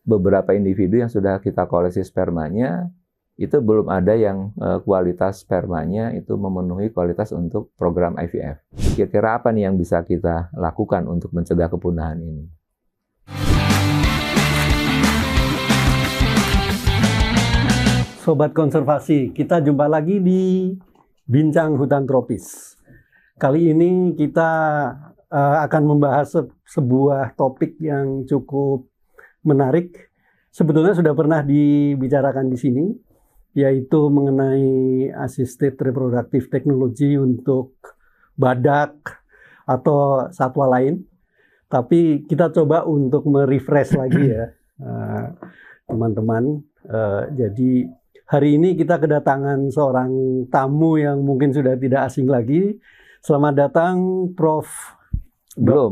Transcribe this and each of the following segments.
beberapa individu yang sudah kita koleksi spermanya, itu belum ada yang kualitas spermanya itu memenuhi kualitas untuk program IVF. Kira-kira apa nih yang bisa kita lakukan untuk mencegah kepunahan ini? Sobat konservasi, kita jumpa lagi di Bincang Hutan Tropis. Kali ini kita akan membahas sebuah topik yang cukup menarik. Sebetulnya sudah pernah dibicarakan di sini, yaitu mengenai assisted reproductive technology untuk badak atau satwa lain. Tapi kita coba untuk merefresh lagi ya, teman-teman. Jadi hari ini kita kedatangan seorang tamu yang mungkin sudah tidak asing lagi. Selamat datang, Prof. Belum.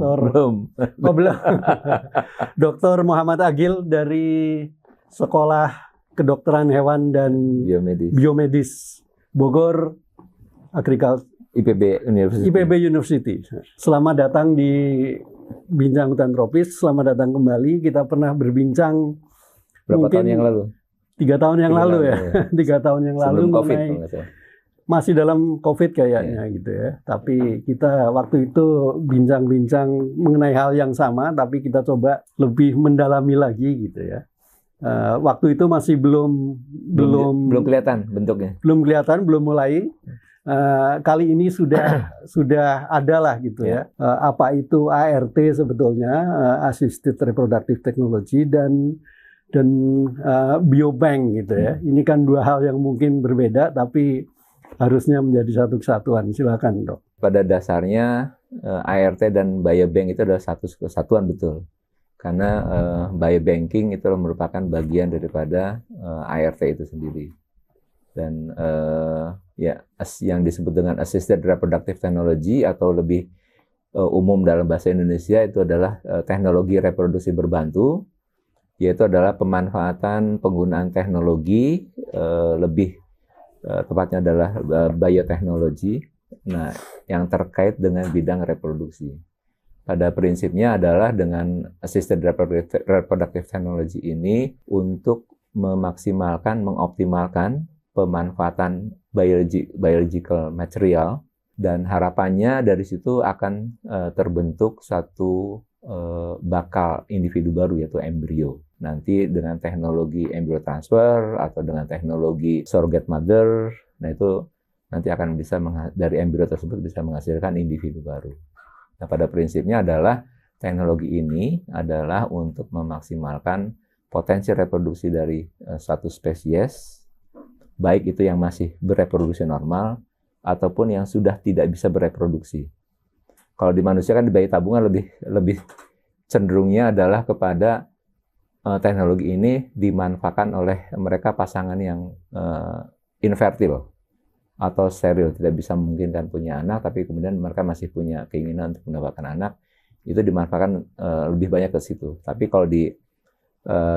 Dr. Muhammad Agil dari Sekolah Kedokteran Hewan dan Biomedis Bogor Agriculture IPB University. Selamat datang di Bincang Hutan Tropis. Selamat datang kembali. Kita pernah berbincang berapa tahun yang lalu? 3 tahun yang lalu ya. 3 tahun yang lalu mengenai masih dalam COVID kayaknya gitu ya. Tapi kita waktu itu bincang-bincang mengenai hal yang sama, tapi kita coba lebih mendalami lagi gitu ya. Waktu itu masih belum kelihatan bentuknya. Belum kelihatan, belum mulai. Kali ini sudah ada lah gitu ya. Apa itu ART sebetulnya, Assisted Reproductive Technology dan biobank gitu ya. Ini kan dua hal yang mungkin berbeda tapi harusnya menjadi satu kesatuan. Silakan, Dok. Pada dasarnya ART dan biobank itu adalah satu kesatuan, betul. Karena biobanking itu merupakan bagian daripada ART itu sendiri. Dan yang disebut dengan Assisted Reproductive Technology atau lebih umum dalam bahasa Indonesia itu adalah teknologi reproduksi berbantu, yaitu adalah pemanfaatan penggunaan teknologi lebih tepatnya adalah bioteknologi, yang terkait dengan bidang reproduksi. Pada prinsipnya adalah dengan Assisted Reproductive Technology ini untuk memaksimalkan, mengoptimalkan pemanfaatan biological material, dan harapannya dari situ akan terbentuk satu bakal individu baru, yaitu embrio. Nanti dengan teknologi embryo transfer atau dengan teknologi surrogate mother, itu nanti akan bisa dari embrio tersebut bisa menghasilkan individu baru. Nah, pada prinsipnya adalah teknologi ini adalah untuk memaksimalkan potensi reproduksi dari suatu spesies, baik itu yang masih bereproduksi normal ataupun yang sudah tidak bisa bereproduksi. Kalau di manusia kan di bayi tabungan lebih cenderungnya adalah kepada teknologi ini dimanfaatkan oleh mereka pasangan yang infertil atau steril, tidak bisa memungkinkan punya anak, tapi kemudian mereka masih punya keinginan untuk mendapatkan anak, itu dimanfaatkan lebih banyak ke situ. Tapi kalau di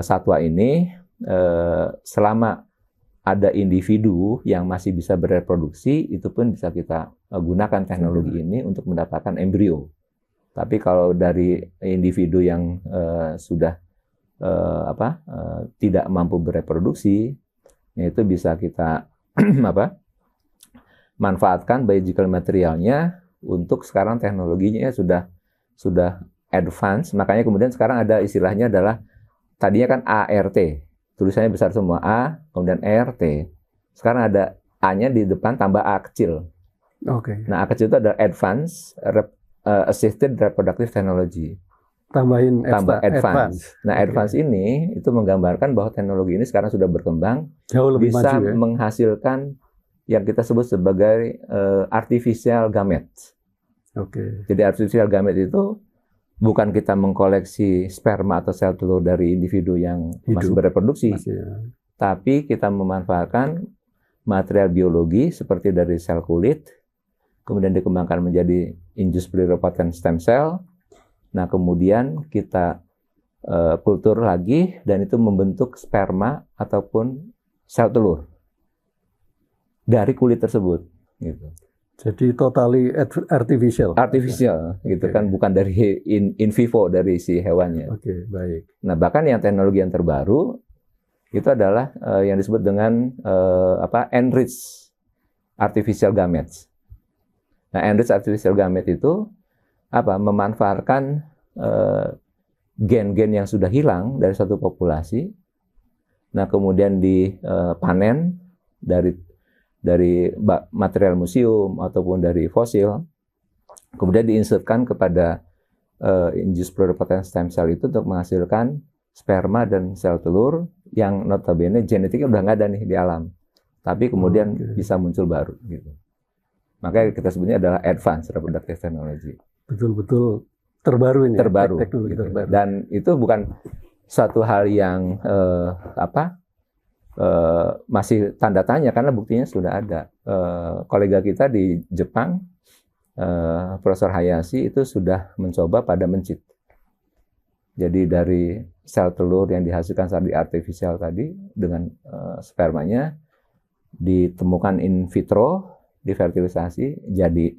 satwa ini, selama ada individu yang masih bisa bereproduksi, itu pun bisa kita gunakan teknologi ini untuk mendapatkan embrio. Tapi kalau dari individu yang sudah tidak mampu bereproduksi, itu bisa kita manfaatkan biological materialnya untuk sekarang teknologinya sudah advance. Makanya kemudian sekarang ada istilahnya adalah tadinya kan ART, tulisannya besar semua A, kemudian ERT. Sekarang ada A-nya di depan tambah A kecil. Oke. Nah, A kecil itu ada Advanced Assisted Reproductive Technology. Tambah advance. Nah, advance ini itu menggambarkan bahwa teknologi ini sekarang sudah berkembang, jauh lebih bisa maju, ya? menghasilkan yang kita sebut sebagai artificial gametes. Oke. Jadi artificial gametes itu bukan kita mengkoleksi sperma atau sel telur dari individu yang masih bereproduksi, tapi kita memanfaatkan material biologi seperti dari sel kulit, kemudian dikembangkan menjadi induced pluripotent stem cell. Nah, kemudian kita kultur lagi dan itu membentuk sperma ataupun sel telur dari kulit tersebut. Gitu. Jadi totally artificial. Artificial gitu Oke. kan, bukan dari in vivo dari si hewannya. Oke, baik. Nah, bahkan yang teknologi yang terbaru itu adalah yang disebut dengan enriched artificial gametes. Nah, enriched artificial gametes itu memanfaatkan gen-gen yang sudah hilang dari satu populasi. Nah, kemudian dipanen dari material museum ataupun dari fosil, kemudian diinsertkan kepada induced pluripotent stem cell itu untuk menghasilkan sperma dan sel telur yang notabene genetiknya udah nggak ada nih di alam, tapi kemudian bisa muncul baru gitu. Makanya kita sebutnya adalah advanced reproductive technology. Betul-betul terbaru ini. Terbaru. Teknologi Gitu. terbaru. Dan itu bukan suatu hal yang masih tanda tanya, karena buktinya sudah ada. Kolega kita di Jepang, Profesor Hayashi itu sudah mencoba pada mencit. Jadi dari sel telur yang dihasilkan saat di artificial tadi dengan spermanya ditemukan in vitro, difertilisasi jadi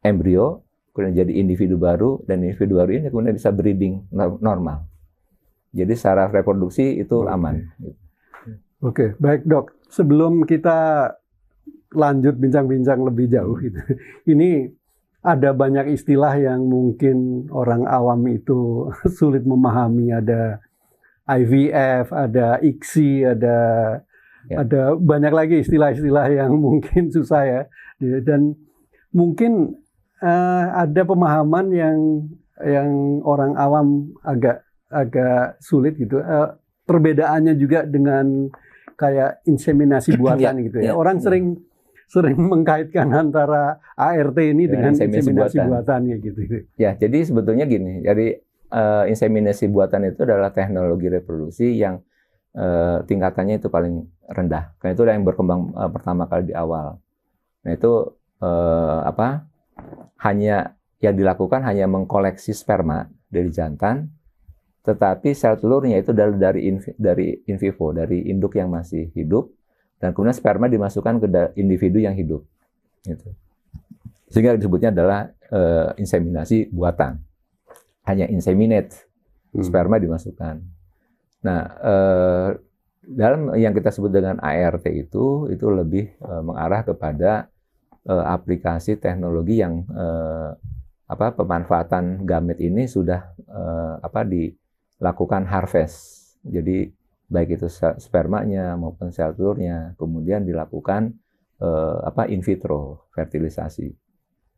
embrio, kemudian jadi individu baru, dan individu baru ini kemudian bisa breeding normal. Jadi secara reproduksi itu aman. Oke, baik Dok. Sebelum kita lanjut bincang-bincang lebih jauh, ini ada banyak istilah yang mungkin orang awam itu sulit memahami. Ada IVF, ada ICSI, ada banyak lagi istilah-istilah yang mungkin susah ya. Dan mungkin ada pemahaman yang orang awam agak sulit gitu. Perbedaannya juga dengan kayak inseminasi buatan gitu ya. Orang sering mengkaitkan antara ART ini dengan inseminasi buatan ya gitu. Ya, jadi sebetulnya gini. Jadi inseminasi buatan itu adalah teknologi reproduksi yang tingkatannya itu paling rendah. Karena itu yang berkembang pertama kali di awal. Nah, itu hanya yang dilakukan hanya mengkoleksi sperma dari jantan, tetapi sel telurnya itu dari in vivo, dari induk yang masih hidup, dan kemudian sperma dimasukkan ke individu yang hidup. Gitu. Sehingga disebutnya adalah inseminasi buatan. Hanya inseminate, sperma dimasukkan. Nah, dalam yang kita sebut dengan ART itu lebih mengarah kepada aplikasi teknologi yang pemanfaatan gamet ini sudah dilakukan harvest. Jadi baik itu spermanya maupun sel telurnya kemudian dilakukan in vitro fertilisasi.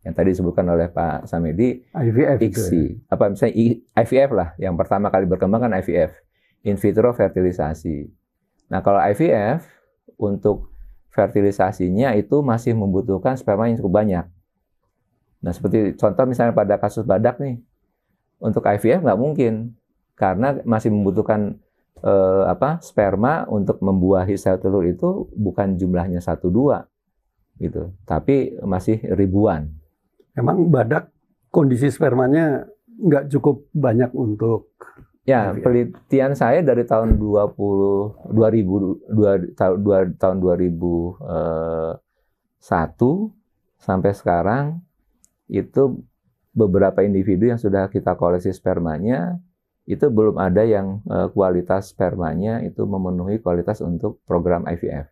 Yang tadi disebutkan oleh Pak Samedi, IVF ICSI, misalnya IVF lah, yang pertama kali berkembang kan IVF, in vitro fertilisasi. Nah, kalau IVF untuk fertilisasinya itu masih membutuhkan sperma yang cukup banyak. Nah, seperti contoh misalnya pada kasus badak nih, untuk IVF nggak mungkin, karena masih membutuhkan sperma untuk membuahi sel telur itu bukan jumlahnya 1-2 gitu, tapi masih ribuan. Emang badak kondisi spermanya nggak cukup banyak untuk ya, penelitian saya dari tahun 2001 sampai sekarang itu beberapa individu yang sudah kita koleksi spermanya itu belum ada yang kualitas spermanya itu memenuhi kualitas untuk program IVF.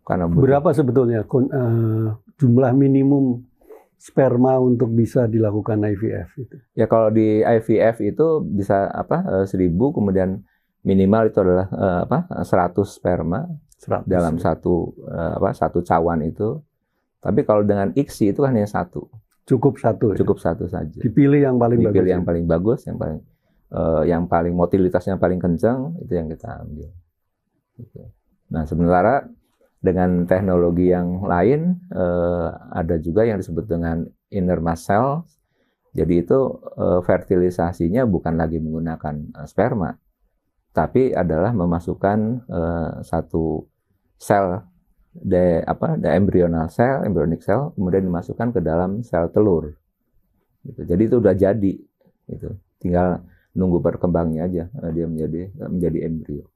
Karena berapa sebetulnya jumlah minimum sperma untuk bisa dilakukan IVF itu? Ya, kalau di IVF itu bisa 1.000, kemudian minimal itu adalah 100 sperma 100, dalam satu cawan itu. Tapi kalau dengan ICSI itu hanya satu. Cukup satu. Cukup satu saja. Dipilih yang paling bagus. Dipilih yang paling bagus, yang paling motilitasnya paling kencang, itu yang kita ambil. Gitu. Nah, sementara dengan teknologi yang lain ada juga yang disebut dengan inner mass cell. Jadi itu fertilisasinya bukan lagi menggunakan sperma, tapi adalah memasukkan satu sel embryonal cell, embryonic cell, kemudian dimasukkan ke dalam sel telur. Gitu. Jadi itu udah jadi, gitu. Tinggal nunggu berkembangnya aja dia menjadi embrio.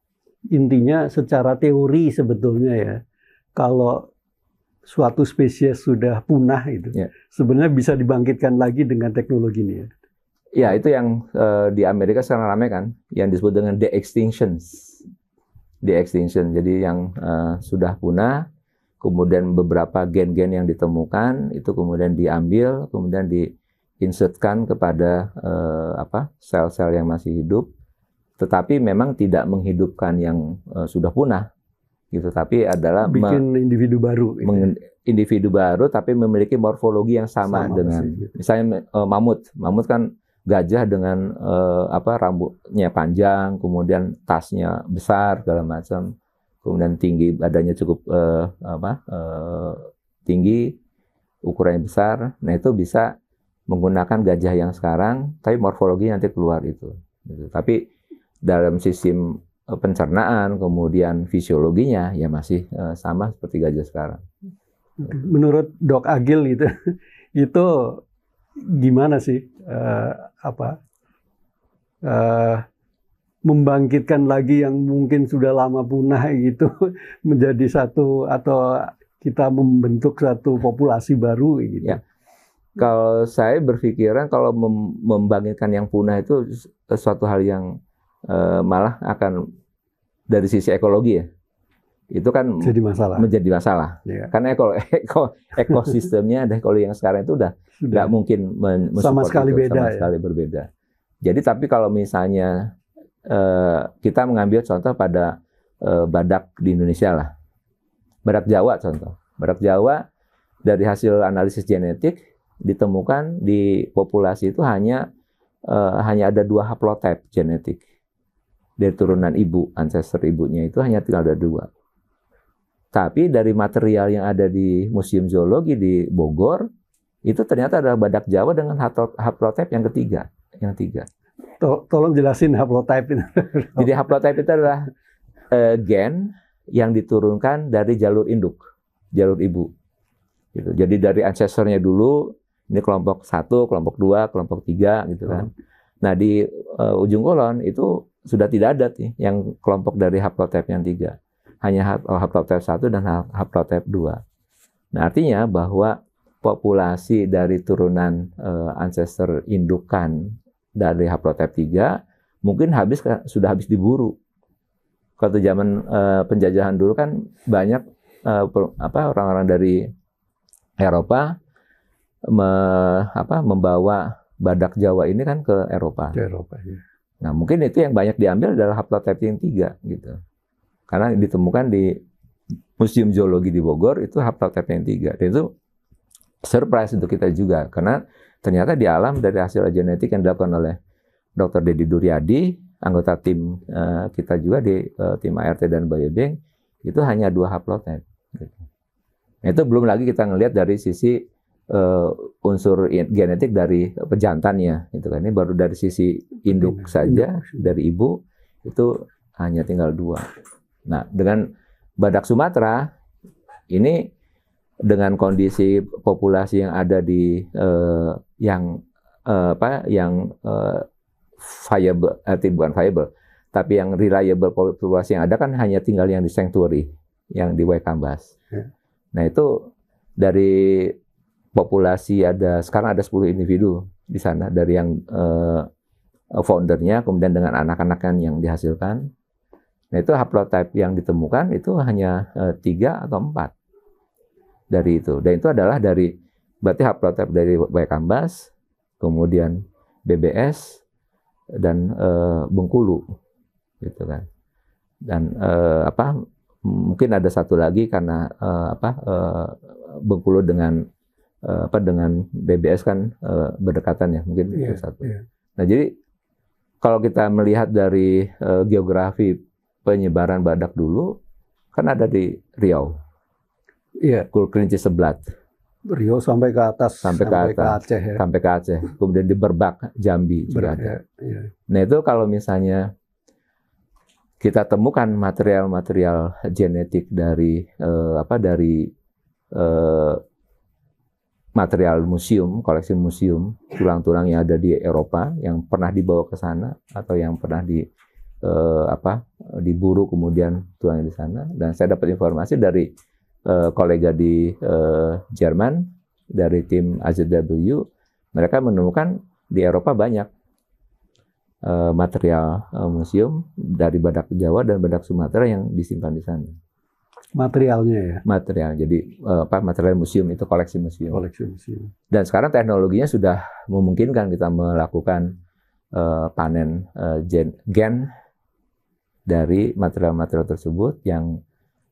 Intinya secara teori sebetulnya ya, kalau suatu spesies sudah punah itu, sebenarnya bisa dibangkitkan lagi dengan teknologi ini ya? Ya, itu yang di Amerika sekarang ramai kan, yang disebut dengan de-extinction. De-extinction, jadi yang sudah punah, kemudian beberapa gen-gen yang ditemukan, itu kemudian diambil, kemudian diinsertkan kepada sel-sel yang masih hidup, tetapi memang tidak menghidupkan yang sudah punah. Gitu, tapi adalah bikin individu baru, gitu. Individu baru, tapi memiliki morfologi yang sama dengan, misalnya mamut kan gajah dengan rambutnya panjang, kemudian tasnya besar segala macam, kemudian tinggi, badannya cukup tinggi, ukurannya besar. Nah itu bisa menggunakan gajah yang sekarang, tapi morfologi nanti keluar itu. Gitu. Tapi dalam sistem pencernaan, kemudian fisiologinya ya masih sama seperti gajah sekarang. Menurut Dok Agil itu gimana sih membangkitkan lagi yang mungkin sudah lama punah gitu menjadi satu, atau kita membentuk satu populasi baru gitu? Ya. Kalau saya berpikiran kalau membangkitkan yang punah itu suatu hal yang malah akan dari sisi ekologi ya, itu kan menjadi masalah. Ya. Karena ekosistemnya dan ekologi yang sekarang itu udah nggak mungkin sama sekali berbeda. Jadi tapi kalau misalnya kita mengambil contoh pada badak di Indonesia lah, badak Jawa contoh, badak Jawa dari hasil analisis genetik ditemukan di populasi itu hanya ada 2 haplotype genetik. Dari turunan ibu, ancestor ibunya itu hanya tinggal ada 2. Tapi dari material yang ada di Museum Zoologi di Bogor, itu ternyata ada badak Jawa dengan haplotype yang ketiga, yang 3. Tolong jelasin haplotype itu. Jadi haplotype itu adalah gen yang diturunkan dari jalur induk, jalur ibu. Gitu. Jadi dari ancestornya dulu, ini kelompok 1, kelompok 2, kelompok 3, gitu kan. Nah di ujung kolon itu sudah tidak ada nih yang kelompok dari haplotype yang 3. Hanya haplotype 1 dan haplotype 2. Nah, artinya bahwa populasi dari turunan ancestor indukan dari haplotype 3 mungkin sudah habis diburu. Kalau zaman penjajahan dulu kan banyak orang-orang dari Eropa membawa badak Jawa ini kan ke Eropa. Ke Eropa, ya. Nah, mungkin itu yang banyak diambil adalah haplotype yang 3 gitu. Karena ditemukan di Museum Zoologi di Bogor itu haplotype yang 3. Dan itu surprise untuk kita juga karena ternyata di alam dari hasil genetik yang dilakukan oleh Dr. Deddy Duryadi, anggota tim kita juga di tim ART dan Biobank, itu hanya 2 haplotype gitu. Nah, itu belum lagi kita ngelihat dari sisi unsur genetik dari pejantannya, itu kan. Ini baru dari sisi induk saja, dari ibu itu hanya tinggal 2. Nah, dengan badak Sumatera ini dengan kondisi populasi yang ada di viable, bukan viable, tapi yang reliable populasi yang ada kan hanya tinggal yang di sanctuary, yang di Waikambas. Nah, itu dari populasi sekarang ada 10 individu di sana dari yang foundernya, kemudian dengan anak-anaknya yang dihasilkan. Nah itu haplotype yang ditemukan itu hanya 3 atau 4 dari itu. Dan itu adalah berarti haplotype dari Waikambas, kemudian BBS dan Bengkulu, gitu kan. Dan mungkin ada satu lagi karena Bengkulu dengan BBS kan berdekatan ya, mungkin itu satu. Nah jadi kalau kita melihat dari geografi penyebaran badak dulu, kan ada di Riau, Kerinci Seblat, Riau sampai ke atas, sampai ke Aceh, ya. Sampai ke Aceh, kemudian di Berbak, Jambi juga ada. Nah itu kalau misalnya kita temukan material-material genetik dari material museum, koleksi museum, tulang-tulang yang ada di Eropa yang pernah dibawa ke sana atau yang pernah diburu kemudian tulangnya di sana. Dan saya dapat informasi dari kolega di Jerman dari tim AZW, mereka menemukan di Eropa banyak material museum dari badak Jawa dan badak Sumatera yang disimpan di sana. Materialnya ya. Material, jadi material museum itu koleksi museum. Koleksi museum. Dan sekarang teknologinya sudah memungkinkan kita melakukan panen gen dari material-material tersebut yang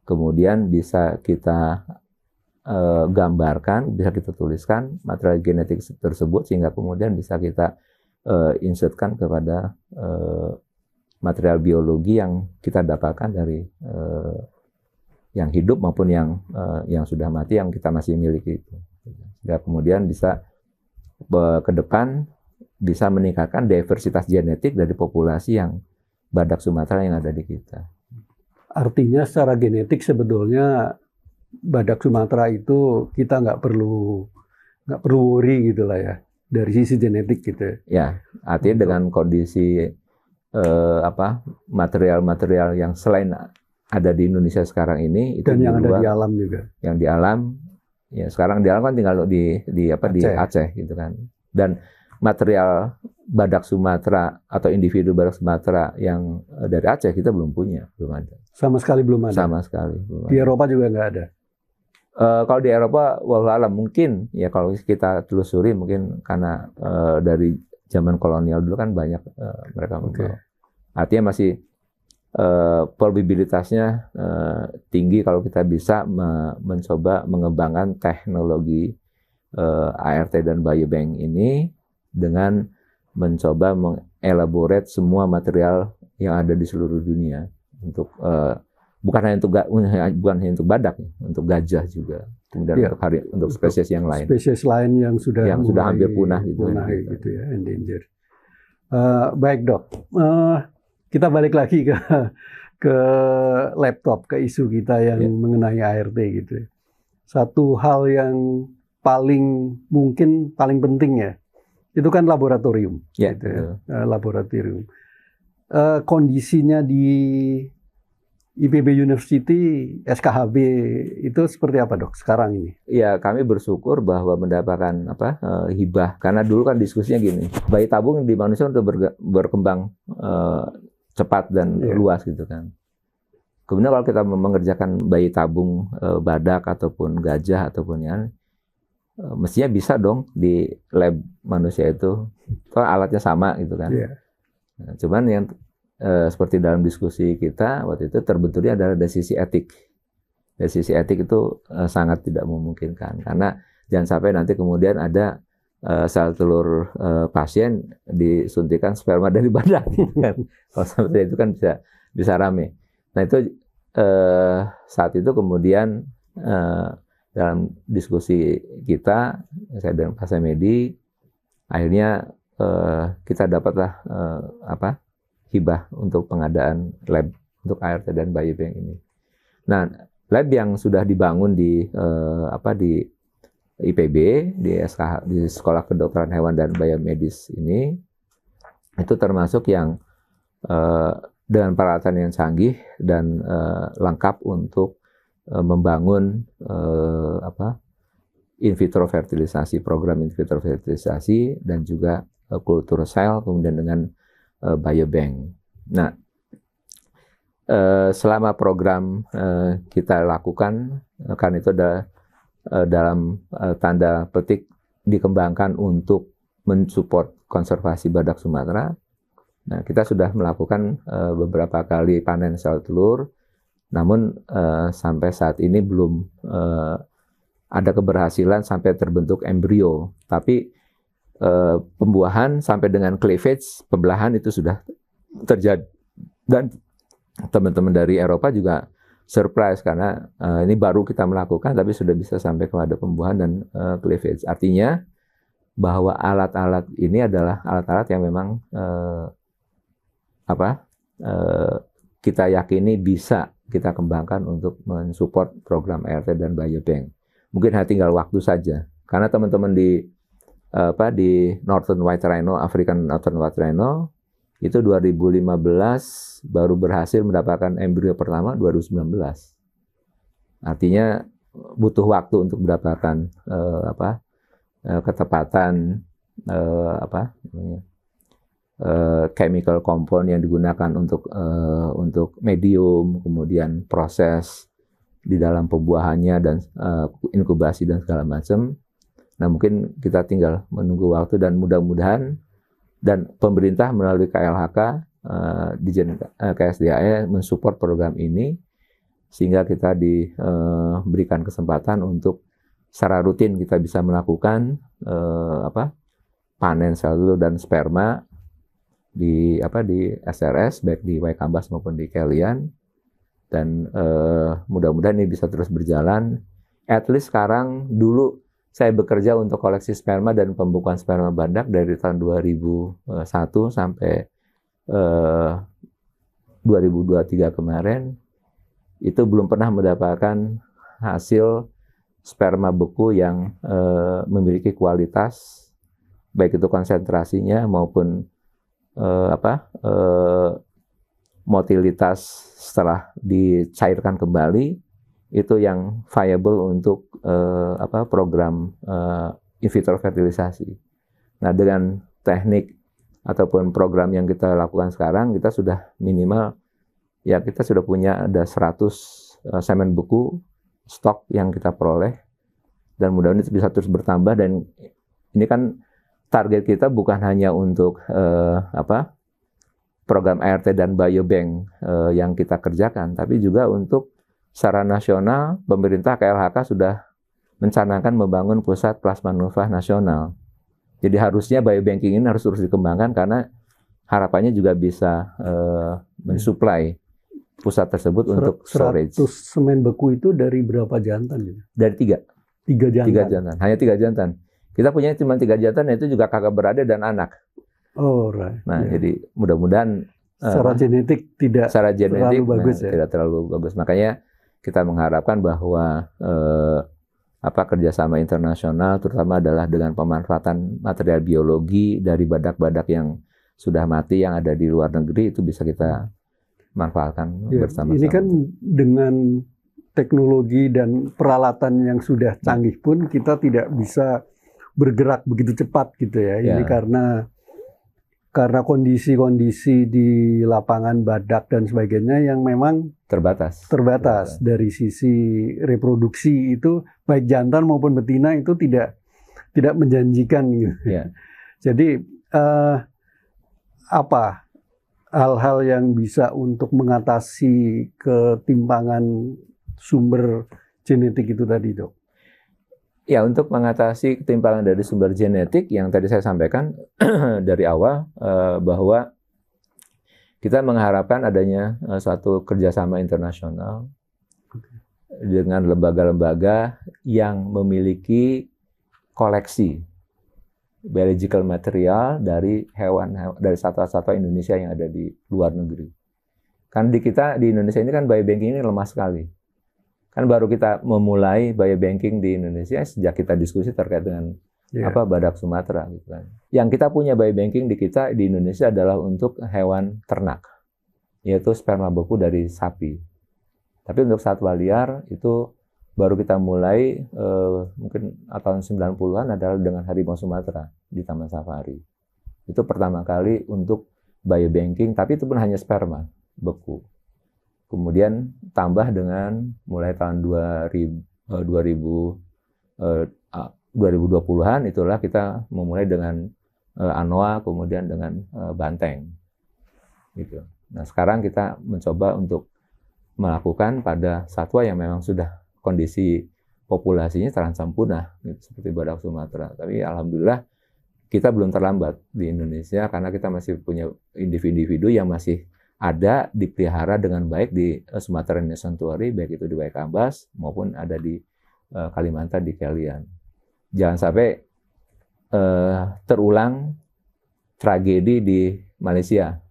kemudian bisa kita gambarkan, bisa kita tuliskan material genetik tersebut sehingga kemudian bisa kita insertkan kepada material biologi yang kita dapatkan dari yang hidup maupun yang sudah mati yang kita masih miliki itu. Sehingga kemudian bisa ke depan bisa meningkatkan diversitas genetik dari populasi yang badak Sumatera yang ada di kita. Artinya secara genetik sebetulnya badak Sumatera itu kita nggak perlu worry gitu lah ya dari sisi genetik gitu. Ya, artinya dengan kondisi material-material yang selain ada di Indonesia sekarang ini itu dan yang luar, ada di alam juga. Yang di alam, ya sekarang di alam kan tinggal di Aceh gitu kan. Dan material badak Sumatera atau individu badak Sumatera yang dari Aceh kita belum punya, belum ada. Sama sekali belum ada. Sama sekali. Belum di ada. Eropa juga nggak ada. Kalau di Eropa, wallahu alam mungkin ya kalau kita telusuri mungkin karena dari zaman kolonial dulu kan banyak mereka membawa. Artinya masih probabilitasnya tinggi kalau kita bisa mencoba mengembangkan teknologi ART dan biobank ini dengan mencoba mengelaborate semua material yang ada di seluruh dunia untuk bukan hanya untuk badak, untuk gajah juga, kemudian untuk spesies yang lain. Spesies lain yang sudah hampir punah gitu ya, endangered. Baik dok, kita balik lagi ke laptop, ke isu kita yang mengenai ART gitu. Satu hal yang paling penting ya, itu kan laboratorium. Gitu ya. Laboratorium. Kondisinya di IPB University, SKHB itu seperti apa dok sekarang ini? Ya kami bersyukur bahwa mendapatkan hibah, karena dulu kan diskusinya gini, bayi tabung di manusia untuk berkembang cepat dan luas gitu kan. Kemudian kalau kita mengerjakan bayi tabung badak ataupun gajah ataupun yang mestinya bisa dong di lab manusia itu, alatnya sama gitu kan. Nah, cuman yang seperti dalam diskusi kita waktu itu terbenturnya adalah dari sisi etik. Dari sisi etik itu sangat tidak memungkinkan karena jangan sampai nanti kemudian ada sel telur pasien disuntikan sperma dari badak. Kan? Kalau sampai itu kan bisa rame. Nah itu saat itu kemudian dalam diskusi kita, saya dan Pak Samedi, akhirnya kita dapatlah hibah untuk pengadaan lab untuk ART dan biobank ini. Nah, lab yang sudah dibangun di IPB, di SKH, di Sekolah Kedokteran Hewan dan Biomedis ini, itu termasuk yang dengan peralatan yang canggih dan lengkap untuk membangun in vitro fertilisasi, program in vitro fertilisasi dan juga kultur sel, kemudian dengan biobank. Nah, selama program kita lakukan, karena itu ada dalam tanda petik dikembangkan untuk mensupport konservasi badak Sumatera. Nah, kita sudah melakukan beberapa kali panen sel telur, namun sampai saat ini belum ada keberhasilan sampai terbentuk embrio. Tapi pembuahan sampai dengan cleavage, pembelahan itu sudah terjadi. Dan teman-teman dari Eropa juga surprise karena ini baru kita melakukan tapi sudah bisa sampai kepada pembuahan dan cleavage. Artinya bahwa alat-alat ini adalah alat-alat yang memang kita yakini bisa kita kembangkan untuk mensupport program ART dan biobank. Mungkin hanya tinggal waktu saja. Karena teman-teman di Northern White Rhino, African Northern White Rhino itu 2015 baru berhasil mendapatkan embrio pertama 2019. Artinya butuh waktu untuk mendapatkan ketepatan chemical compound yang digunakan untuk medium, kemudian proses di dalam pembuahannya dan inkubasi dan segala macam. Nah, mungkin kita tinggal menunggu waktu dan mudah-mudahan dan pemerintah melalui KLHK di KSDAE mensupport program ini sehingga kita diberikan kesempatan untuk secara rutin kita bisa melakukan panen sel telur dan sperma di SRS baik di Waikambas maupun di Kelian, dan mudah-mudahan ini bisa terus berjalan. At least sekarang, dulu saya bekerja untuk koleksi sperma dan pembukuan sperma badak dari tahun 2001 sampai 2023 kemarin, itu belum pernah mendapatkan hasil sperma beku yang memiliki kualitas, baik itu konsentrasinya maupun motilitas setelah dicairkan kembali, itu yang viable untuk program in vitro fertilisasi. Nah, dengan teknik ataupun program yang kita lakukan sekarang, kita sudah minimal, ya kita sudah punya ada 100 semen beku stok yang kita peroleh, dan mudah-mudahan itu bisa terus bertambah. Dan ini kan target kita bukan hanya untuk program ART dan biobank yang kita kerjakan, tapi juga untuk secara nasional, pemerintah KLHK sudah mencanangkan membangun pusat plasma nufah nasional. Jadi harusnya biobanking ini harus terus dikembangkan karena harapannya juga bisa mensuplai pusat tersebut untuk storage. 100 semen beku itu dari berapa jantan? Dari 3. 3 jantan. 3 jantan. Hanya 3 jantan. Kita punya cuma 3 jantan, yaitu juga kakak beradik dan anak. Oh, right. Nah, jadi mudah-mudahan secara genetik tidak terlalu bagus, ya? Tidak terlalu bagus. Makanya kita mengharapkan bahwa kerjasama internasional, terutama adalah dengan pemanfaatan material biologi dari badak-badak yang sudah mati yang ada di luar negeri, itu bisa kita manfaatkan bersama-sama. Ini kan dengan teknologi dan peralatan yang sudah canggih pun kita tidak bisa bergerak begitu cepat gitu ya. Ini karena kondisi-kondisi di lapangan badak dan sebagainya yang memang terbatas. Dari sisi reproduksi itu baik jantan maupun betina itu tidak menjanjikan gitu. Jadi apa hal-hal yang bisa untuk mengatasi ketimpangan sumber genetik itu tadi, Dok? Ya, untuk mengatasi ketimpangan dari sumber genetik yang tadi saya sampaikan dari awal, bahwa kita mengharapkan adanya suatu kerjasama internasional dengan lembaga-lembaga yang memiliki koleksi biological material dari hewan dari satwa-satwa Indonesia yang ada di luar negeri. Kan di Indonesia ini kan biobanking ini lemah sekali. Kan baru kita memulai biobanking di Indonesia sejak kita diskusi terkait dengan badak Sumatera gitu kan. Yang kita punya biobanking di Indonesia adalah untuk hewan ternak, yaitu sperma beku dari sapi. Tapi untuk satwa liar itu baru kita mulai mungkin tahun 90-an adalah dengan harimau Sumatera di Taman Safari. Itu pertama kali untuk biobanking, tapi itu pun hanya sperma beku. Kemudian tambah dengan mulai tahun 2020-an itulah kita memulai dengan anoa, kemudian dengan banteng. Gitu. Nah, sekarang kita mencoba untuk melakukan pada satwa yang memang sudah kondisi populasinya terancam punah, gitu, seperti badak Sumatera. Tapi alhamdulillah kita belum terlambat di Indonesia karena kita masih punya individu-individu yang masih ada dipelihara dengan baik di Sumatera National Sanctuary, baik itu di Waikambas maupun ada di Kalimantan di Kelian. Jangan sampai terulang tragedi di Malaysia.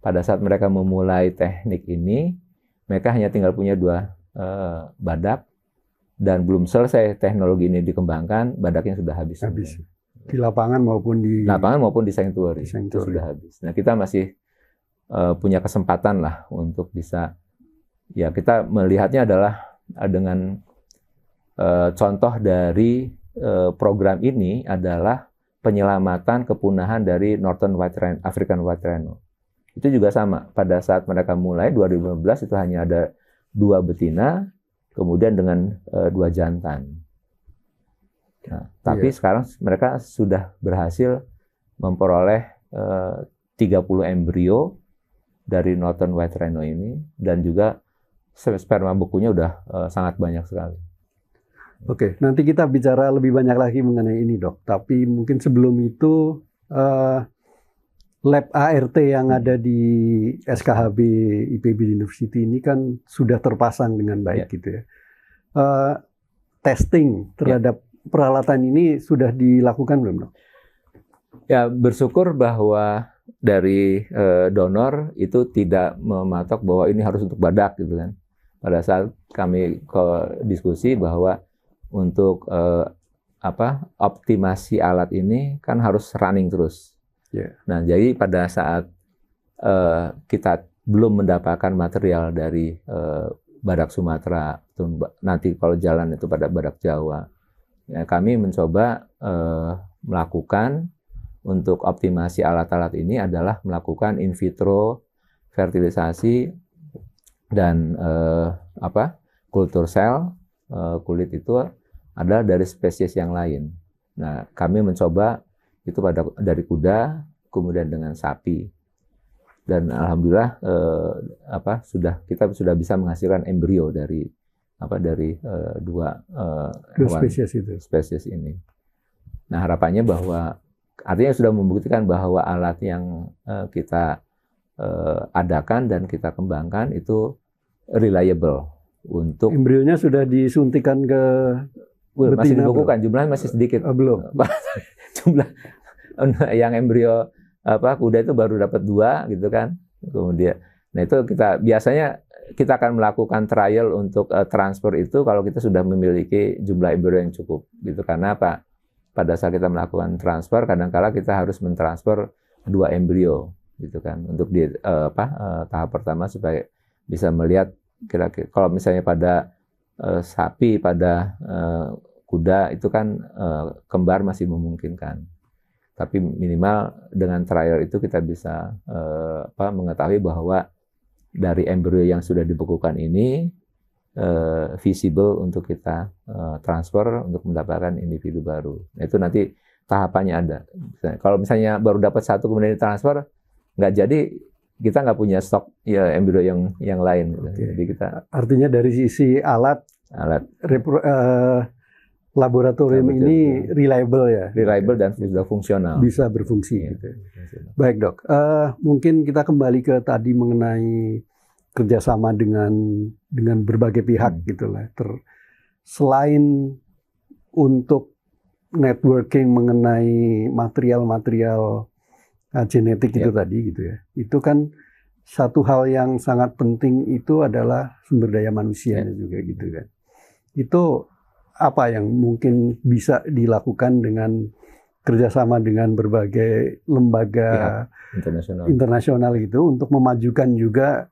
Pada saat mereka memulai teknik ini, mereka hanya tinggal punya 2 badak, dan belum selesai teknologi ini dikembangkan, badaknya sudah habis. Di lapangan maupun di sanctuary. Itu sudah habis. Nah, kita masih punya kesempatan lah untuk bisa, ya kita melihatnya adalah dengan contoh dari program ini adalah penyelamatan kepunahan dari Northern African White Rhino. Itu juga sama, pada saat mereka mulai 2015 itu hanya ada 2 betina, kemudian dengan 2 jantan. Nah, tapi sekarang mereka sudah berhasil memperoleh 30 embrio dari Northern White Rhino ini, dan juga sperma bekunya udah sangat banyak sekali. Oke, nanti kita bicara lebih banyak lagi mengenai ini, Dok. Tapi mungkin sebelum itu, lab ART yang ada di SKHB IPB University ini kan sudah terpasang dengan baik gitu ya. Testing terhadap peralatan ini sudah dilakukan belum, Dok? Ya, bersyukur bahwa dari donor itu tidak mematok bahwa ini harus untuk badak gitu kan. Pada saat kami diskusi bahwa untuk optimasi alat ini kan harus running terus. Nah, jadi pada saat kita belum mendapatkan material dari badak Sumatera, nanti kalau jalan itu pada badak Jawa, ya, kami mencoba melakukan untuk optimasi alat-alat ini adalah melakukan in vitro fertilisasi dan kultur sel kulit itu adalah dari spesies yang lain. Nah, kami mencoba itu dari kuda, kemudian dengan sapi, dan alhamdulillah kita sudah bisa menghasilkan embrio dari dua spesies ini. Nah, harapannya bahwa artinya sudah membuktikan bahwa alat yang kita adakan dan kita kembangkan itu reliable untuk embrionya sudah disuntikan ke masih dibekukan, jumlahnya masih sedikit. Belum. Jumlah yang embrio kuda itu baru dapat 2 gitu kan. Kemudian, nah itu biasanya kita akan melakukan trial untuk transfer itu kalau kita sudah memiliki jumlah embrio yang cukup gitu. Karena apa? Pada saat kita melakukan transfer, kadang-kala kita harus mentransfer 2 embrio gitu kan untuk di tahap pertama supaya bisa melihat kira-kira kalau misalnya pada sapi, pada kuda itu kan kembar masih memungkinkan. Tapi minimal dengan trial itu kita bisa mengetahui bahwa dari embrio yang sudah dibekukan ini visible untuk kita transfer untuk mendapatkan individu baru. Nah, itu nanti tahapannya ada. Kalau misalnya baru dapat 1 kemudian ditransfer, nggak jadi, kita nggak punya stok ya embrio yang lain. Okay. Jadi kita artinya dari sisi alat laboratorium ini reliable ya. Reliable dan sudah fungsional. Bisa berfungsi. Ya, gitu. Baik, Dok. Mungkin kita kembali ke tadi mengenai kerjasama dengan berbagai pihak gitulah. Selain untuk networking mengenai material-material genetik itu tadi gitu ya. Itu kan satu hal yang sangat penting itu adalah sumber daya manusianya juga gitu kan. Itu apa yang mungkin bisa dilakukan dengan kerjasama dengan berbagai lembaga internasional itu untuk memajukan juga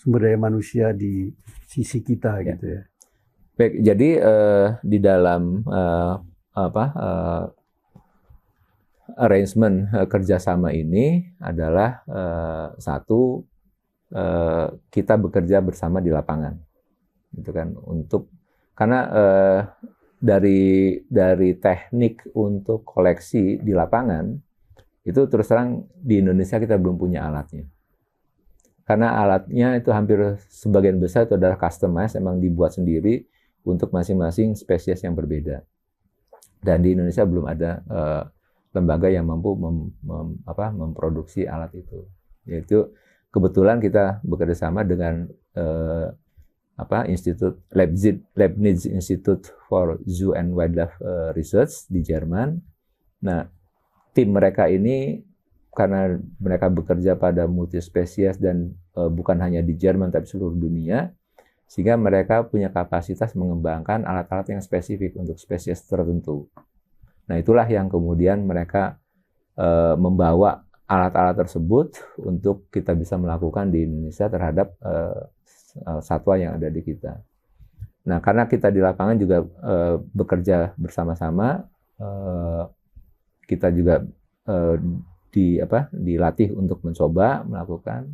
sumber daya manusia di sisi kita gitu ya. Baik, jadi di dalam arrangement kerjasama ini adalah satu, kita bekerja bersama di lapangan, gitu kan, karena dari teknik untuk koleksi di lapangan itu terus terang di Indonesia kita belum punya alatnya, karena alatnya itu hampir sebagian besar itu adalah customized, emang dibuat sendiri untuk masing-masing spesies yang berbeda, dan di Indonesia belum ada lembaga yang mampu memproduksi alat itu. Yaitu kebetulan kita bekerja sama dengan Leibniz Institute for Zoo and Wildlife Research di Jerman. Nah, tim mereka ini karena mereka bekerja pada multispesies dan bukan hanya di Jerman tapi seluruh dunia, sehingga mereka punya kapasitas mengembangkan alat-alat yang spesifik untuk spesies tertentu. Nah, itulah yang kemudian mereka membawa alat-alat tersebut untuk kita bisa melakukan di Indonesia terhadap satwa yang ada di kita. Nah, karena kita di lapangan juga bekerja bersama-sama, kita juga dilatih untuk mencoba melakukan.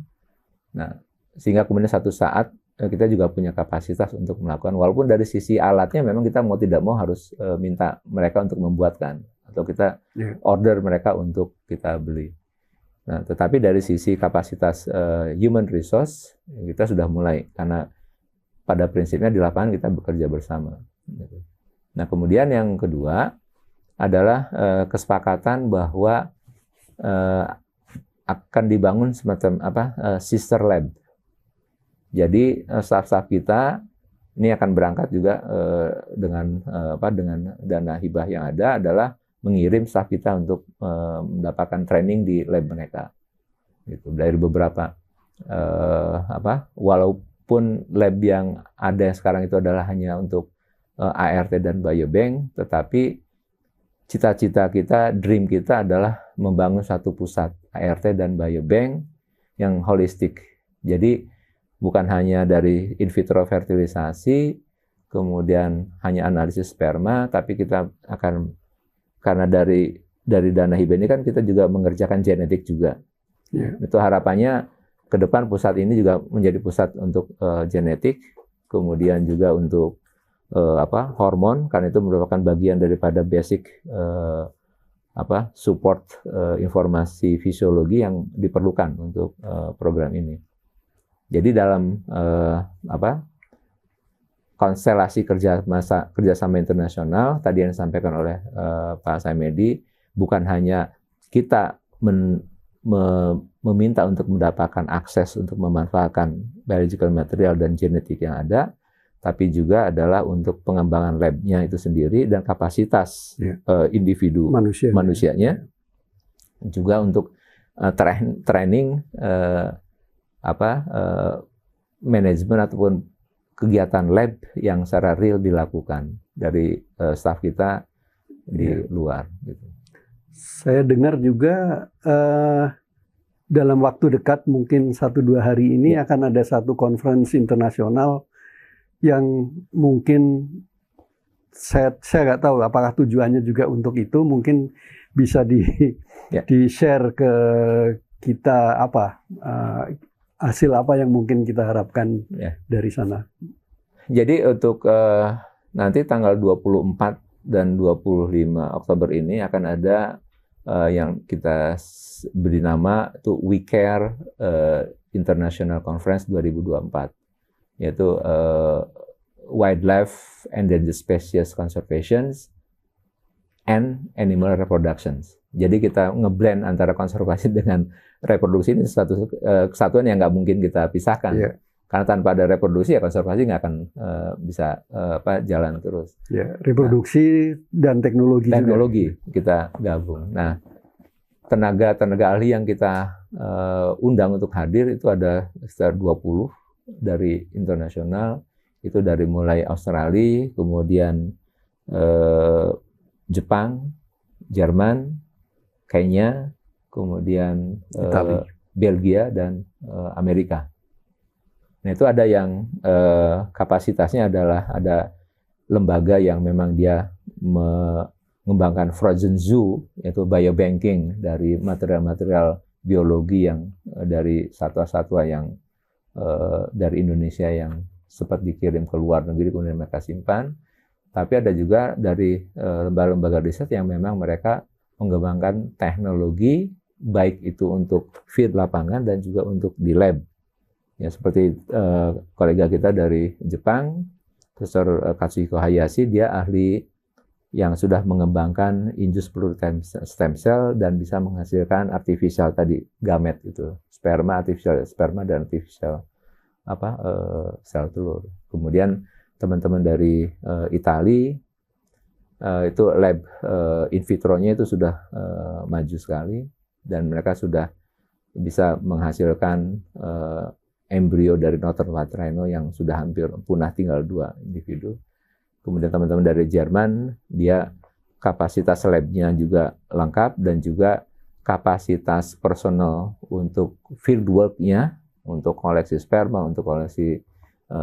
Nah, sehingga kemudian satu saat kita juga punya kapasitas untuk melakukan, walaupun dari sisi alatnya memang kita mau tidak mau harus minta mereka untuk membuatkan, atau kita order mereka untuk kita beli. Nah, tetapi dari sisi kapasitas human resource, kita sudah mulai, karena pada prinsipnya di lapangan kita bekerja bersama. Nah, kemudian yang kedua adalah kesepakatan bahwa akan dibangun semacam sister lab. Jadi staf-staf kita ini akan berangkat juga dengan dana hibah yang ada, adalah mengirim staf kita untuk mendapatkan training di lab mereka. Gitu. Dari beberapa walaupun lab yang ada sekarang itu adalah hanya untuk ART dan biobank, tetapi cita-cita kita, dream kita adalah membangun satu pusat ART dan biobank yang holistik. Jadi bukan hanya dari in vitro fertilisasi, kemudian hanya analisis sperma, tapi kita akan, karena dari dana hibah ini kan kita juga mengerjakan genetik juga. Itu harapannya ke depan pusat ini juga menjadi pusat untuk genetik, kemudian juga untuk hormon, karena itu merupakan bagian daripada basic support informasi fisiologi yang diperlukan untuk program ini. Jadi dalam konstelasi kerjasama internasional tadi yang disampaikan oleh Pak Saimedi, bukan hanya kita meminta untuk mendapatkan akses untuk memanfaatkan biological material dan genetik yang ada, tapi juga adalah untuk pengembangan labnya itu sendiri dan kapasitas individu manusianya, juga untuk training manajemen ataupun kegiatan lab yang secara real dilakukan dari staf kita di luar. Gitu. Saya dengar juga dalam waktu dekat, mungkin 1-2 hari ini akan ada satu conference internasional yang mungkin saya nggak tahu apakah tujuannya juga untuk itu, mungkin bisa di-share ke kita hasil apa yang mungkin kita harapkan dari sana. Jadi untuk nanti tanggal 24 dan 25 Oktober ini akan ada yang kita beri nama itu We Care International Conference 2024, yaitu Wildlife Endangered Species Conservation and Animal Reproduction. Jadi kita ngeblend antara konservasi dengan reproduksi, ini satu kesatuan yang nggak mungkin kita pisahkan. Karena tanpa ada reproduksi ya konservasi nggak akan bisa jalan terus. Reproduksi dan teknologi juga kita gabung. Nah, tenaga ahli yang kita undang untuk hadir itu ada sekitar 20 dari internasional, itu dari mulai Australia, kemudian Jepang, Jerman, Kenya, kemudian Belgia dan Amerika. Nah, itu ada yang kapasitasnya adalah ada lembaga yang memang dia mengembangkan frozen zoo, yaitu biobanking dari material-material biologi yang dari satwa-satwa yang dari Indonesia yang sempat dikirim ke luar negeri kemudian mereka simpan. Tapi ada juga dari lembaga-lembaga riset yang memang mereka mengembangkan teknologi baik itu untuk field lapangan dan juga untuk di lab. Ya, seperti kolega kita dari Jepang, Profesor Katsuhiko Hayashi, dia ahli yang sudah mengembangkan induced pluripotent stem cell dan bisa menghasilkan artificial tadi gamet itu, artificial sperma dan artificial sel telur. Kemudian teman-teman dari Italia itu lab in vitro-nya itu sudah maju sekali dan mereka sudah bisa menghasilkan embrio dari Northern White Rhino yang sudah hampir punah, tinggal 2 individu. Kemudian teman-teman dari Jerman, dia kapasitas labnya juga lengkap dan juga kapasitas personal untuk field work-nya, untuk koleksi sperma, untuk koleksi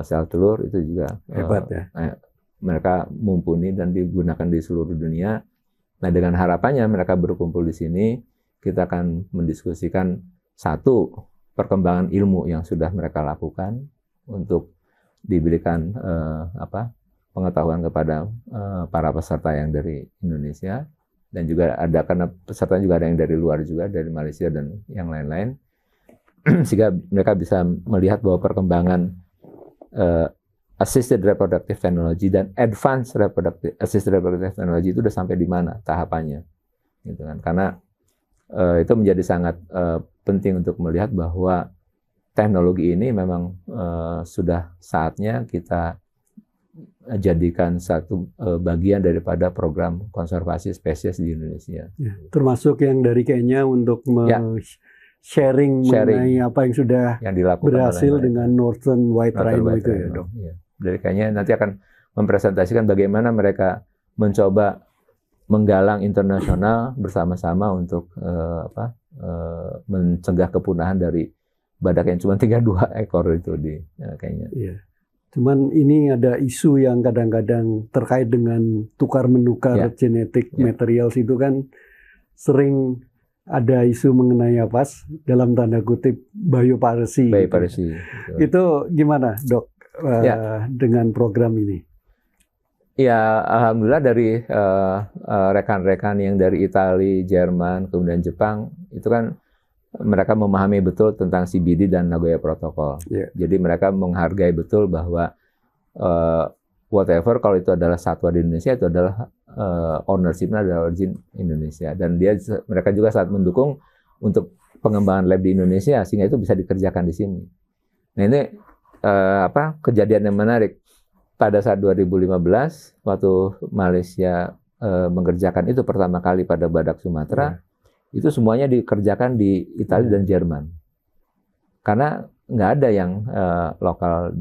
sel telur itu juga Hebat ya. mereka mumpuni dan digunakan di seluruh dunia. Nah, dengan harapannya mereka berkumpul di sini, kita akan mendiskusikan satu, perkembangan ilmu yang sudah mereka lakukan untuk diberikan pengetahuan kepada para peserta yang dari Indonesia, dan juga ada, karena peserta juga ada yang dari luar juga, dari Malaysia dan yang lain-lain, sehingga mereka bisa melihat bahwa perkembangan assisted reproductive technology dan advanced assisted reproductive technology itu udah sampai di mana tahapannya, gitu kan? Karena itu menjadi sangat penting untuk melihat bahwa teknologi ini memang sudah saatnya kita jadikan satu bagian daripada program konservasi spesies di Indonesia. Ya, termasuk yang dari Kenya untuk sharing mengenai apa yang sudah yang dilakukan berhasil dengan Northern White Rhino itu ya, Dok. Ya. Dari Kenya nanti akan mempresentasikan bagaimana mereka mencoba menggalang internasional bersama-sama untuk mencegah kepunahan dari badak yang cuma 32 ekor itu di Kenya. Iya. Cuman ini ada isu yang kadang-kadang terkait dengan tukar-menukar genetik materials itu kan sering ada isu mengenai apa dalam tanda kutip biopiracy. Biopiracy. Itu gimana, Dok, dengan program ini? Ya, alhamdulillah dari rekan-rekan yang dari Italia, Jerman, kemudian Jepang, itu kan mereka memahami betul tentang CBD dan Nagoya Protocol. Yeah. Jadi mereka menghargai betul bahwa whatever, kalau itu adalah satwa di Indonesia, itu adalah ownership-nya adalah origin Indonesia. Dan mereka juga sangat mendukung untuk pengembangan lab di Indonesia sehingga itu bisa dikerjakan di sini. Nah, ini kejadian yang menarik. Pada saat 2015 waktu Malaysia mengerjakan itu pertama kali pada badak Sumatera, itu semuanya dikerjakan di Italia dan Jerman. Karena nggak ada yang lokal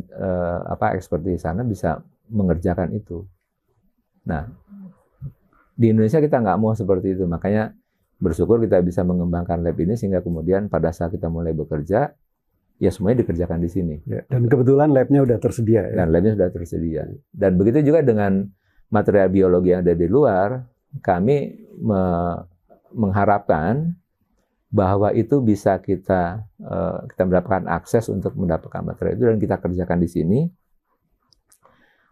expert di sana bisa mengerjakan itu. Nah, di Indonesia kita nggak mau seperti itu, makanya bersyukur kita bisa mengembangkan lab ini sehingga kemudian pada saat kita mulai bekerja, ya semuanya dikerjakan di sini. Ya, dan kebetulan labnya sudah tersedia. Ya? Dan labnya sudah tersedia. Dan begitu juga dengan material biologi yang ada di luar, kami mengharapkan bahwa itu bisa kita mendapatkan akses untuk mendapatkan material itu dan kita kerjakan di sini.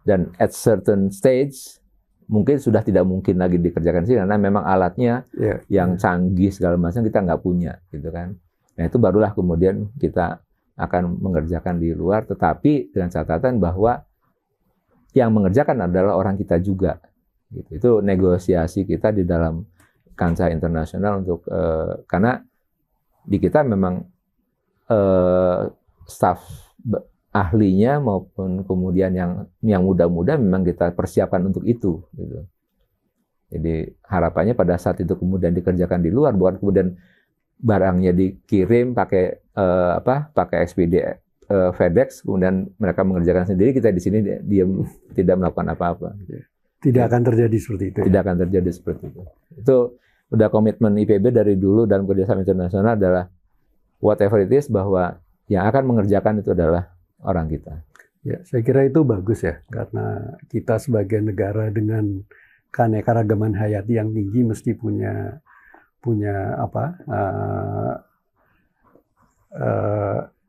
Dan at certain stage mungkin sudah tidak mungkin lagi dikerjakan di sini karena memang alatnya yang canggih segala macam kita nggak punya, gitu kan. Nah, itu barulah kemudian kita akan mengerjakan di luar, tetapi dengan catatan bahwa yang mengerjakan adalah orang kita juga. Gitu. Itu negosiasi kita di dalam kancah internasional untuk karena di kita memang staf ahlinya maupun kemudian yang muda-muda memang kita persiapkan untuk itu. Gitu. Jadi harapannya pada saat itu kemudian dikerjakan di luar, bukan kemudian barangnya dikirim pakai ekspedi FedEx, kemudian mereka mengerjakan sendiri, kita di sini diam tidak melakukan apa-apa. Tidak akan terjadi seperti itu. Tidak akan terjadi seperti itu. Itu udah komitmen IPB dari dulu dalam kerjasama internasional adalah whatever it is, bahwa yang akan mengerjakan itu adalah orang kita. Ya, saya kira itu bagus ya, karena kita sebagai negara dengan keanekaragaman hayati yang tinggi mesti punya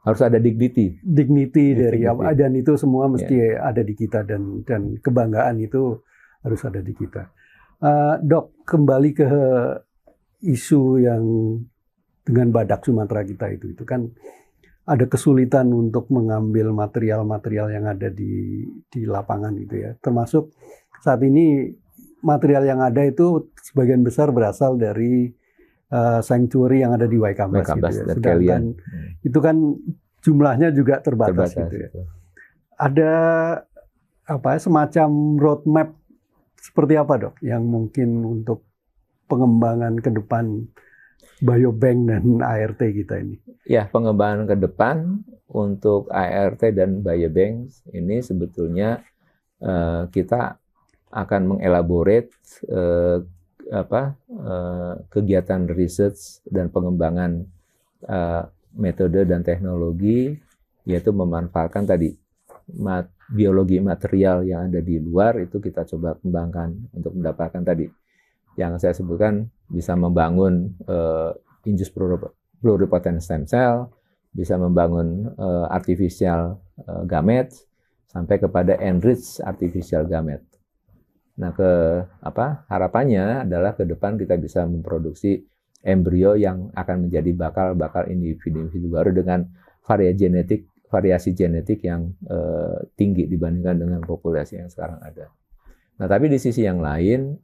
harus ada dignity dari apa, dan itu semua mesti ada di kita, dan kebanggaan itu harus ada di kita. Dok, kembali ke isu yang dengan badak Sumatera kita itu kan ada kesulitan untuk mengambil material-material yang ada di lapangan itu ya, termasuk saat ini material yang ada itu sebagian besar berasal dari sanctuary yang ada di Waikambas gitu ya. Sedangkan itu kan jumlahnya juga terbatas gitu ya. Ada semacam roadmap seperti apa, Dok, yang mungkin untuk pengembangan ke depan biobank dan ART kita ini? Ya, pengembangan ke depan untuk ART dan biobank ini sebetulnya kita akan mengelaborate kegiatan research dan pengembangan metode dan teknologi, yaitu memanfaatkan tadi biologi material yang ada di luar itu kita coba kembangkan untuk mendapatkan tadi yang saya sebutkan, bisa membangun induced pluripotent stem cell, bisa membangun artificial gametes sampai kepada enriched artificial gametes. Nah, harapannya adalah ke depan kita bisa memproduksi embrio yang akan menjadi bakal individu-individu baru dengan variasi genetik yang tinggi dibandingkan dengan populasi yang sekarang ada. Nah, tapi di sisi yang lain,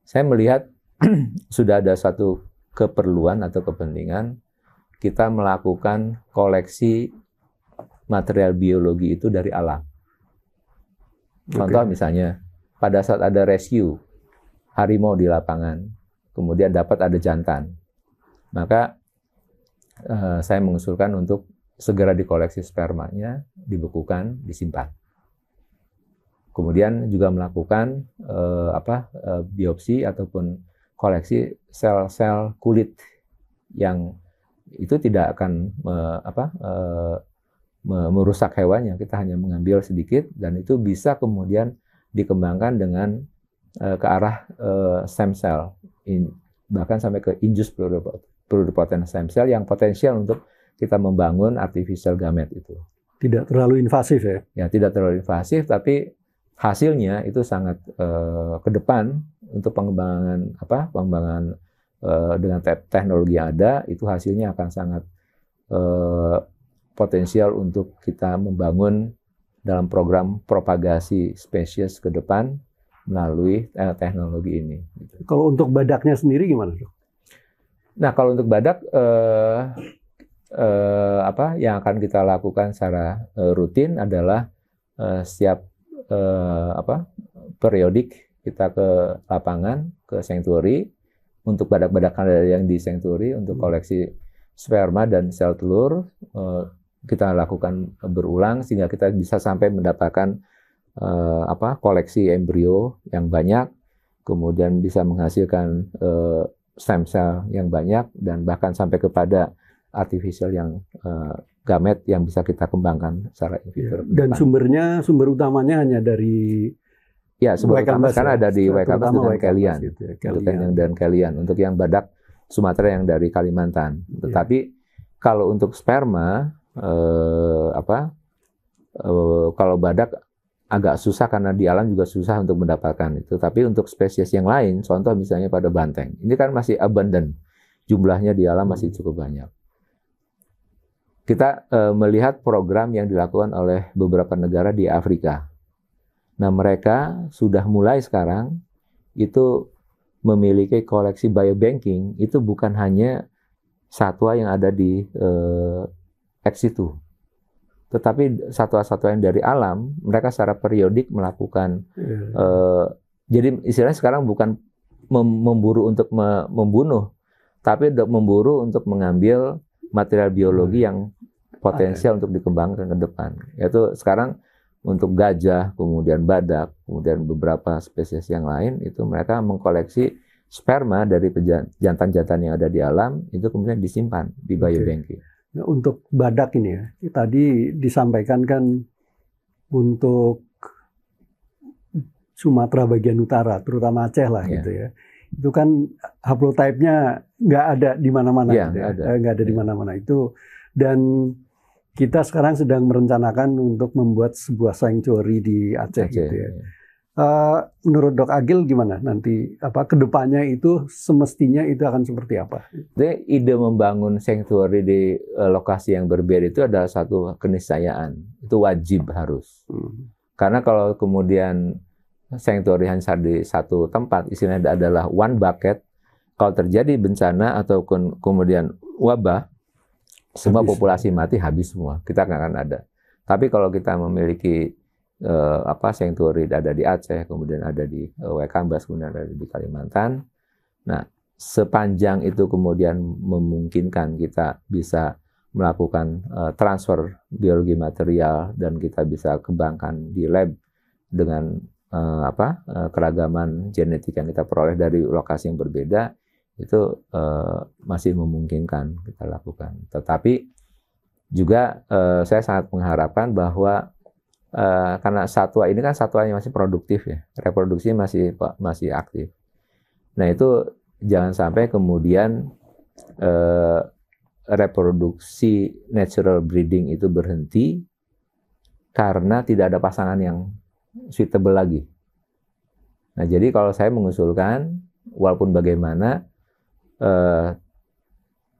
saya melihat sudah ada suatu keperluan atau kepentingan kita melakukan koleksi material biologi itu dari alam. Contoh misalnya, pada saat ada rescue harimau di lapangan, kemudian dapat ada jantan, maka saya mengusulkan untuk segera dikoleksi spermanya, dibekukan, disimpan. Kemudian juga melakukan biopsi ataupun koleksi sel-sel kulit yang itu tidak akan merusak hewannya. Kita hanya mengambil sedikit dan itu bisa kemudian dikembangkan dengan ke arah stem cell, bahkan sampai ke induced pluripotent stem cell yang potensial untuk kita membangun artificial gamete itu. Tidak terlalu invasif ya? Ya, tidak terlalu invasif, tapi hasilnya itu sangat ke depan untuk pengembangan dengan teknologi yang ada, itu hasilnya akan sangat potensial untuk kita membangun dalam program propagasi spesies ke depan melalui teknologi ini. Kalau untuk badaknya sendiri gimana, Dok? Nah, kalau untuk badak yang akan kita lakukan secara rutin adalah setiap periodik kita ke lapangan, ke sanctuary untuk badak-badak yang di sanctuary untuk koleksi sperma dan sel telur. Kita lakukan berulang sehingga kita bisa sampai mendapatkan koleksi embrio yang banyak, kemudian bisa menghasilkan stem cell yang banyak dan bahkan sampai kepada artificial yang gamet yang bisa kita kembangkan secara in vitro. Dan sumber utamanya hanya dari sumber utama karena ada di Waikambas dan Kelian, gitu ya, dan Kelian untuk yang badak Sumatera yang dari Kalimantan. Tetapi kalau untuk sperma kalau badak agak susah karena di alam juga susah untuk mendapatkan itu. Tapi untuk spesies yang lain, contoh misalnya pada banteng, ini kan masih abundant, jumlahnya di alam masih cukup banyak. Kita melihat program yang dilakukan oleh beberapa negara di Afrika. Nah, mereka sudah mulai sekarang itu memiliki koleksi biobanking, itu bukan hanya satwa yang ada di ex situ, tetapi satwa-satwa yang dari alam, mereka secara periodik melakukan. Jadi istilahnya sekarang bukan memburu untuk membunuh, tapi memburu untuk mengambil material biologi yang potensial untuk dikembangkan ke depan. Yaitu sekarang untuk gajah, kemudian badak, kemudian beberapa spesies yang lain, itu mereka mengkoleksi sperma dari jantan-jantan yang ada di alam, itu kemudian disimpan di biobanking. Nah, untuk badak ini ya, tadi disampaikan kan untuk Sumatera bagian utara, terutama Aceh lah gitu ya. Itu kan haplotype-nya nggak ada di mana-mana, gitu ya. Nggak ada di mana-mana itu. Dan kita sekarang sedang merencanakan untuk membuat sebuah sanctuary di Aceh gitu ya. Menurut Dok Agil gimana nanti kedepannya itu semestinya itu akan seperti apa? Jadi ide membangun sanctuary di lokasi yang berbeda itu adalah satu keniscayaan, itu wajib harus. Karena kalau kemudian sanctuary hanya di satu tempat, istilahnya adalah one bucket, kalau terjadi bencana atau kemudian wabah, semua populasi mati habis semua, kita nggak akan ada. Tapi kalau kita memiliki sanctuary ada di Aceh, kemudian ada di Waikambas, kemudian ada di Kalimantan. Nah, sepanjang itu kemudian memungkinkan kita bisa melakukan transfer biologi material dan kita bisa kembangkan di lab dengan keragaman genetik yang kita peroleh dari lokasi yang berbeda, itu masih memungkinkan kita lakukan. Tetapi Juga saya sangat mengharapkan bahwa karena satwa ini kan satwa yang masih produktif ya, reproduksinya masih aktif. Nah itu jangan sampai kemudian reproduksi natural breeding itu berhenti karena tidak ada pasangan yang suitable lagi. Nah jadi kalau saya mengusulkan, walaupun bagaimana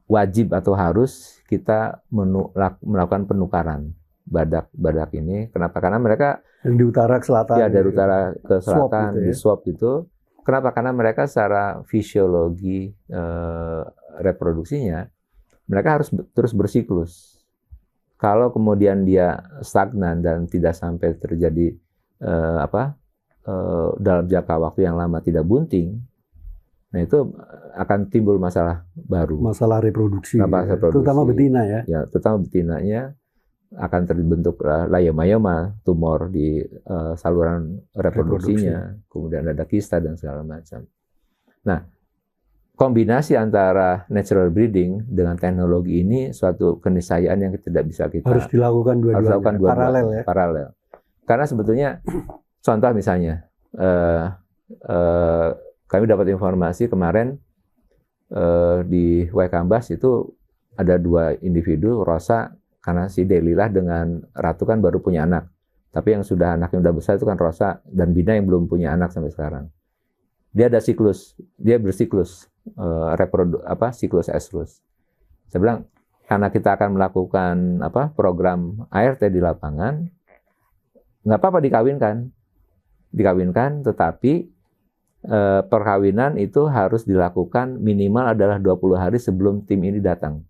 wajib atau harus kita melakukan penukaran badak ini. Kenapa? Karena mereka yang di utara ke selatan. Ya dari utara ke selatan, gitu ya? Di swap itu. Kenapa? Karena mereka secara fisiologi reproduksinya mereka harus terus bersiklus. Kalau kemudian dia stagnan dan tidak sampai terjadi dalam jangka waktu yang lama tidak bunting, nah itu akan timbul masalah baru. Masalah reproduksi. Terutama betina ya. Ya, terutama betinanya akan terbentuk layoma-layoma, tumor di saluran reproduksinya, kemudian ada kista dan segala macam. Nah, kombinasi antara natural breeding dengan teknologi ini suatu keniscayaan yang tidak bisa kita harus dilakukan dua-duanya paralel. Karena sebetulnya contoh misalnya kami dapat informasi kemarin di Waikambas itu ada 2 individu Rosa, karena si Delilah dengan Ratu kan baru punya anak. Tapi yang anaknya udah besar itu kan Rosa dan Bina yang belum punya anak sampai sekarang. Dia ada siklus, dia bersiklus siklus estrus. Saya bilang karena kita akan melakukan program ART di lapangan, nggak apa-apa dikawinkan, tetapi perkawinan itu harus dilakukan minimal adalah 20 hari sebelum tim ini datang.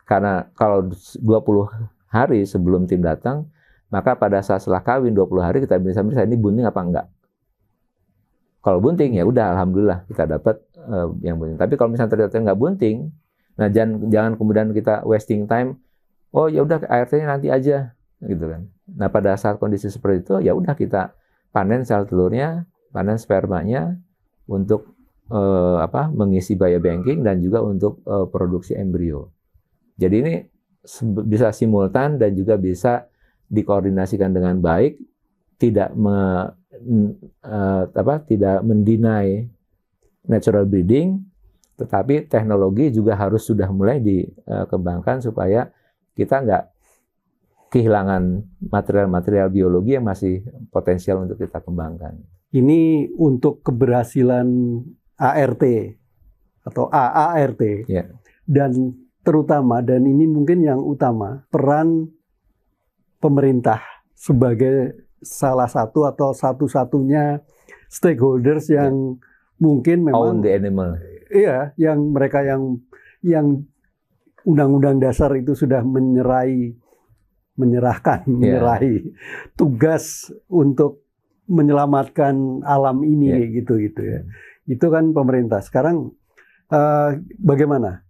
Karena kalau 20 hari sebelum tim datang, maka pada saat setelah kawin 20 hari kita bisa ini bunting apa enggak. Kalau bunting ya udah alhamdulillah kita dapat yang bunting. Tapi kalau misalnya ternyata enggak bunting, nah jangan kemudian kita wasting time. Oh ya udah ART-nya nanti aja gitu kan. Nah pada saat kondisi seperti itu ya udah kita panen sel telurnya, panen spermanya untuk mengisi biobanking dan juga untuk produksi embrio. Jadi ini bisa simultan dan juga bisa dikoordinasikan dengan baik, tidak mendinai natural breeding, tetapi teknologi juga harus sudah mulai dikembangkan supaya kita nggak kehilangan material-material biologi yang masih potensial untuk kita kembangkan. Ini untuk keberhasilan ART atau AART ya. Dan terutama, dan ini mungkin yang utama, peran pemerintah sebagai salah satu atau satu-satunya stakeholders yang mungkin memang own the animal. Iya, yang mereka yang Undang-Undang Dasar itu sudah menyerahkan tugas untuk menyelamatkan alam ini gitu ya. Itu kan pemerintah. Sekarang bagaimana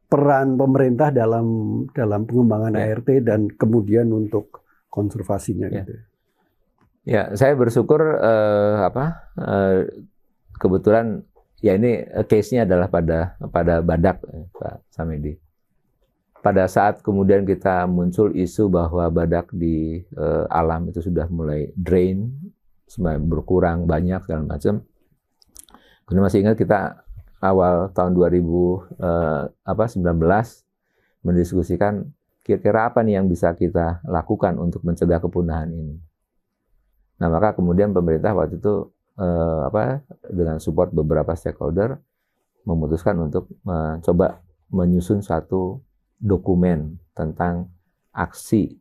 peran pemerintah dalam pengembangan ART dan kemudian untuk konservasinya gitu. Ya, saya bersyukur kebetulan ya ini case-nya adalah pada badak, Pak Samedi. Pada saat kemudian kita muncul isu bahwa badak di alam itu sudah mulai drain, berkurang banyak segala macam. Kemudian masih ingat kita awal tahun 2019 mendiskusikan kira-kira apa nih yang bisa kita lakukan untuk mencegah kepunahan ini. Nah, maka kemudian pemerintah waktu itu dengan support beberapa stakeholder memutuskan untuk mencoba menyusun satu dokumen tentang aksi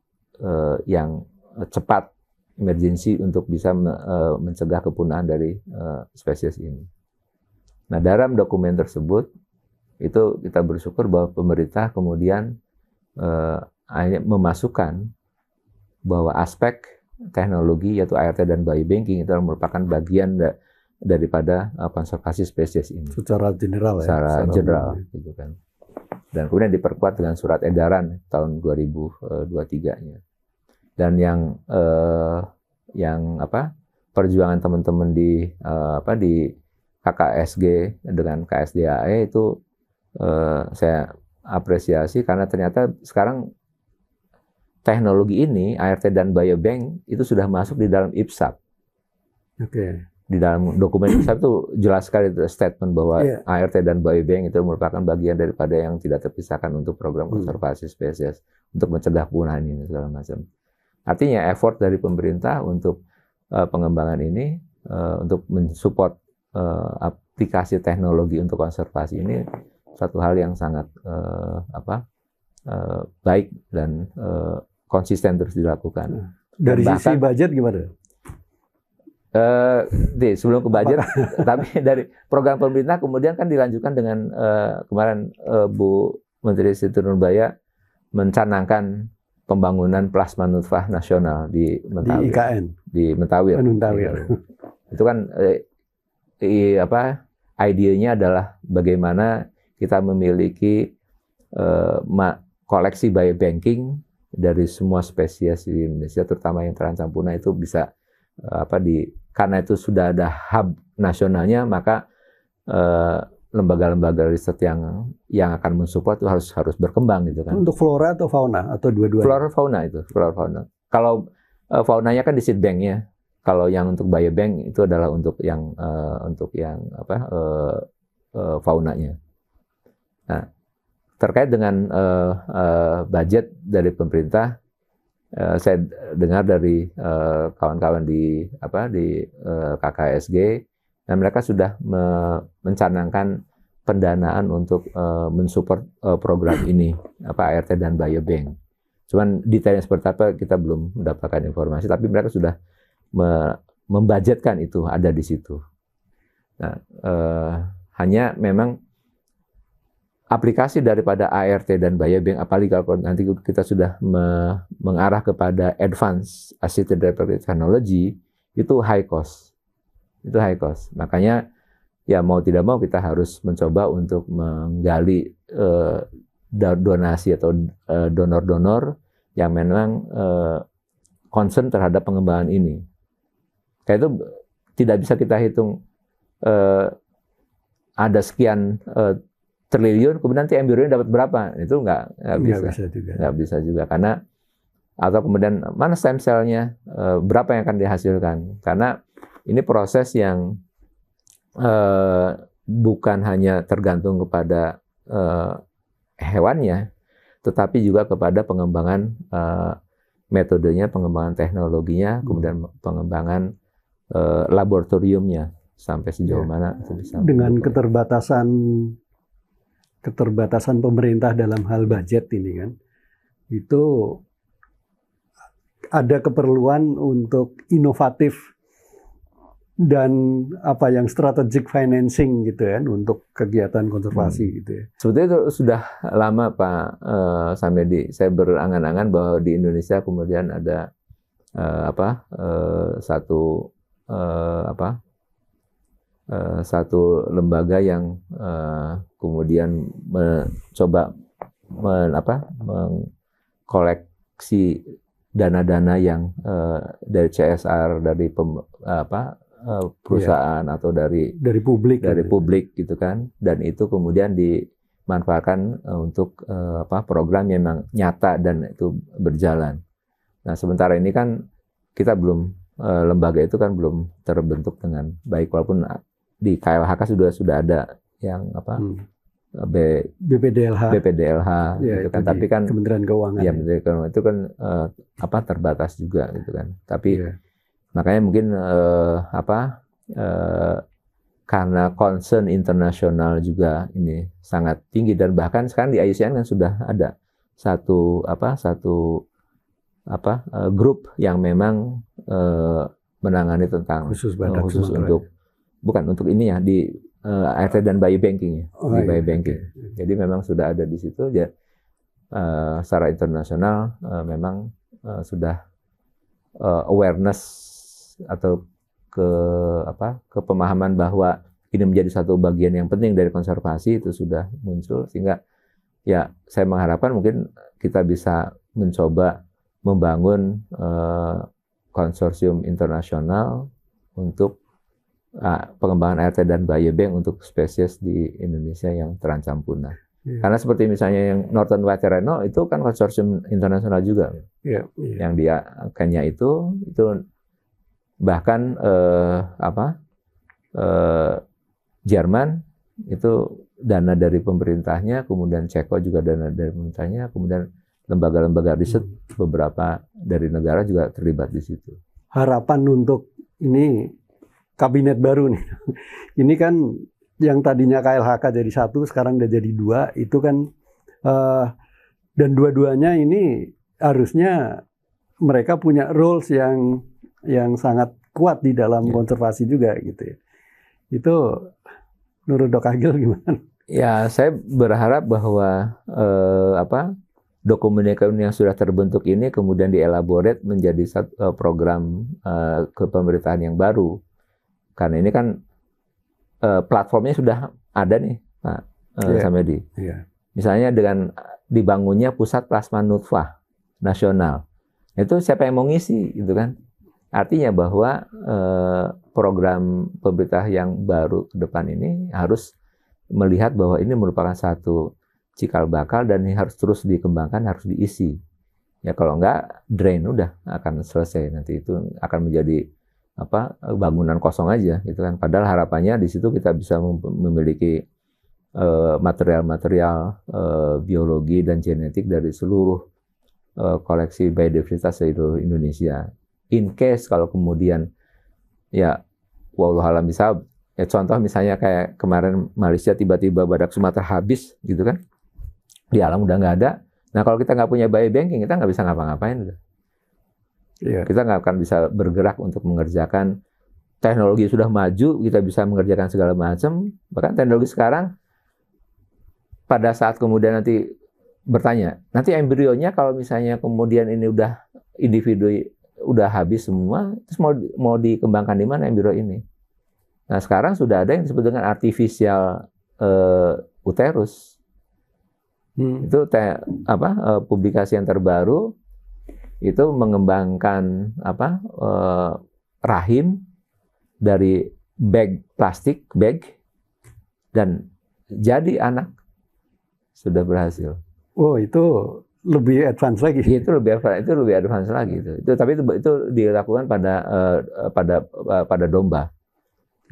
yang cepat emergency untuk bisa mencegah kepunahan dari spesies ini. Nah, dalam dokumen tersebut itu kita bersyukur bahwa pemerintah kemudian memasukkan bahwa aspek teknologi yaitu ART dan biobanking itu merupakan bagian daripada konservasi spesies ini. Secara general Secara general gitu kan. Dan kemudian diperkuat dengan surat edaran tahun 2023-nya. Dan yang perjuangan teman-teman di KKSG dengan KSDAE itu saya apresiasi karena ternyata sekarang teknologi ini ART dan biobank itu sudah masuk di dalam IPSAP. Oke. Di dalam dokumen IPSAP itu jelas sekali statement bahwa ART dan biobank itu merupakan bagian daripada yang tidak terpisahkan untuk program konservasi spesies untuk mencegah punah ini segala macam. Artinya effort dari pemerintah untuk pengembangan ini untuk mensupport aplikasi teknologi untuk konservasi ini satu hal yang sangat baik dan konsisten terus dilakukan. Dari sisi budget gimana? Sebelum ke budget, tapi dari program pemerintah kemudian kan dilanjutkan dengan kemarin Bu Menteri Siti Nurbaya mencanangkan pembangunan plasma nutfah nasional di Mentawir. Di IKN. Di Mentawir. Itu kan idenya adalah bagaimana kita memiliki koleksi biobanking dari semua spesies di Indonesia, terutama yang terancam punah itu bisa karena itu sudah ada hub nasionalnya, maka lembaga-lembaga riset yang akan mensupport itu harus berkembang gitu kan. Untuk flora atau fauna atau dua-duanya? Flora fauna. Kalau faunanya kan di seed banknya. Kalau yang untuk biobank itu adalah untuk yang faunanya. Nah, terkait dengan budget dari pemerintah, saya dengar dari kawan-kawan di KKSG, dan mereka sudah mencanangkan pendanaan untuk mensupport program ini, ART dan biobank. Cuman detailnya seperti apa kita belum mendapatkan informasi, tapi mereka sudah membudgetkan itu ada di situ. Nah, hanya memang aplikasi daripada ART dan biobank, apalagi kalau nanti kita sudah mengarah kepada advanced assisted reproductive technology, itu high cost. Itu high cost. Makanya ya mau tidak mau kita harus mencoba untuk menggali donasi atau donor-donor yang memang concern terhadap pengembangan ini. Kayak itu tidak bisa kita hitung ada sekian triliun, kemudian nanti embrionya dapat berapa? Itu nggak bisa juga. Karena atau kemudian mana stem cell-nya, berapa yang akan dihasilkan? Karena ini proses yang bukan hanya tergantung kepada hewannya, tetapi juga kepada pengembangan metodenya, pengembangan teknologinya, kemudian pengembangan laboratoriumnya sampai sejauh mana itu bisa. Dengan keterbatasan pemerintah dalam hal budget ini kan, itu ada keperluan untuk inovatif dan yang strategic financing gitu ya untuk kegiatan konservasi gitu ya. Sebetulnya itu sudah lama Pak Samedi. Saya berangan-angan bahwa di Indonesia kemudian ada satu lembaga yang kemudian mencoba mengkoleksi dana-dana yang dari CSR, dari perusahaan atau dari publik gitu kan, dan itu kemudian dimanfaatkan untuk program yang memang nyata dan itu berjalan. Nah sementara ini kan kita belum lembaga itu kan belum terbentuk dengan baik, walaupun di KLHK sudah ada yang BPDLH ya, gitu kan, tapi kan Kementerian Keuangan ya Kementerian Keuangan itu kan terbatas juga gitu kan, tapi makanya mungkin karena concern internasional juga ini sangat tinggi, dan bahkan sekarang di IUCN kan sudah ada satu grup yang memang menangani tentang khusus untuk bukan untuk ini ya di ART dan biobanking ya, biobanking. Jadi memang sudah ada di situ ya, secara internasional memang sudah awareness atau kepemahaman bahwa ini menjadi satu bagian yang penting dari konservasi itu sudah muncul, sehingga ya saya mengharapkan mungkin kita bisa mencoba membangun konsorsium internasional untuk pengembangan ART dan biobank untuk spesies di Indonesia yang terancam punah. Karena seperti misalnya yang Northern White Rhino itu kan konsorsium internasional juga. Yang di Kenya itu bahkan Jerman itu dana dari pemerintahnya, kemudian Ceko juga dana dari pemerintahnya, kemudian lembaga-lembaga riset beberapa dari negara juga terlibat di situ. Harapan untuk ini kabinet baru nih. Ini kan yang tadinya KLHK jadi 1, sekarang udah jadi 2, itu kan dan dua-duanya ini harusnya mereka punya roles yang sangat kuat di dalam konservasi juga gitu ya. Itu menurut Dok Agil gimana? Ya, saya berharap bahwa dokumen yang sudah terbentuk ini kemudian dielaborate menjadi satu program kepemerintahan yang baru. Karena ini kan platformnya sudah ada nih, Pak Samedi. Misalnya dengan dibangunnya pusat plasma nutfah nasional, itu siapa yang mau ngisi, gitu kan? Artinya bahwa program pemerintah yang baru ke depan ini harus melihat bahwa ini merupakan satu cikal bakal dan ini harus terus dikembangkan, harus diisi. Ya kalau enggak drain udah akan selesai, nanti itu akan menjadi bangunan kosong aja gitu kan. Padahal harapannya di situ kita bisa memiliki material-material biologi dan genetik dari seluruh koleksi biodiversitas seluruh Indonesia. In case kalau kemudian ya wallahualam bisa ya, contoh misalnya kayak kemarin Malaysia tiba-tiba badak Sumatera habis gitu kan, di alam udah nggak ada. Nah kalau kita nggak punya biobanking kita nggak bisa ngapa-ngapain gitu. Kita nggak akan bisa bergerak untuk mengerjakan teknologi sudah maju, kita bisa mengerjakan segala macam. Bahkan teknologi sekarang pada saat kemudian nanti bertanya, nanti embrionya kalau misalnya kemudian ini udah individu udah habis semua, terus mau dikembangkan di mana embryo ini? Nah sekarang sudah ada yang disebut dengan artificial uterus. Itu publikasi yang terbaru. Itu mengembangkan rahim dari plastik bag dan jadi anak, sudah berhasil. Oh itu lebih advance lagi. Itu lebih advance lagi itu. Tapi itu dilakukan pada domba,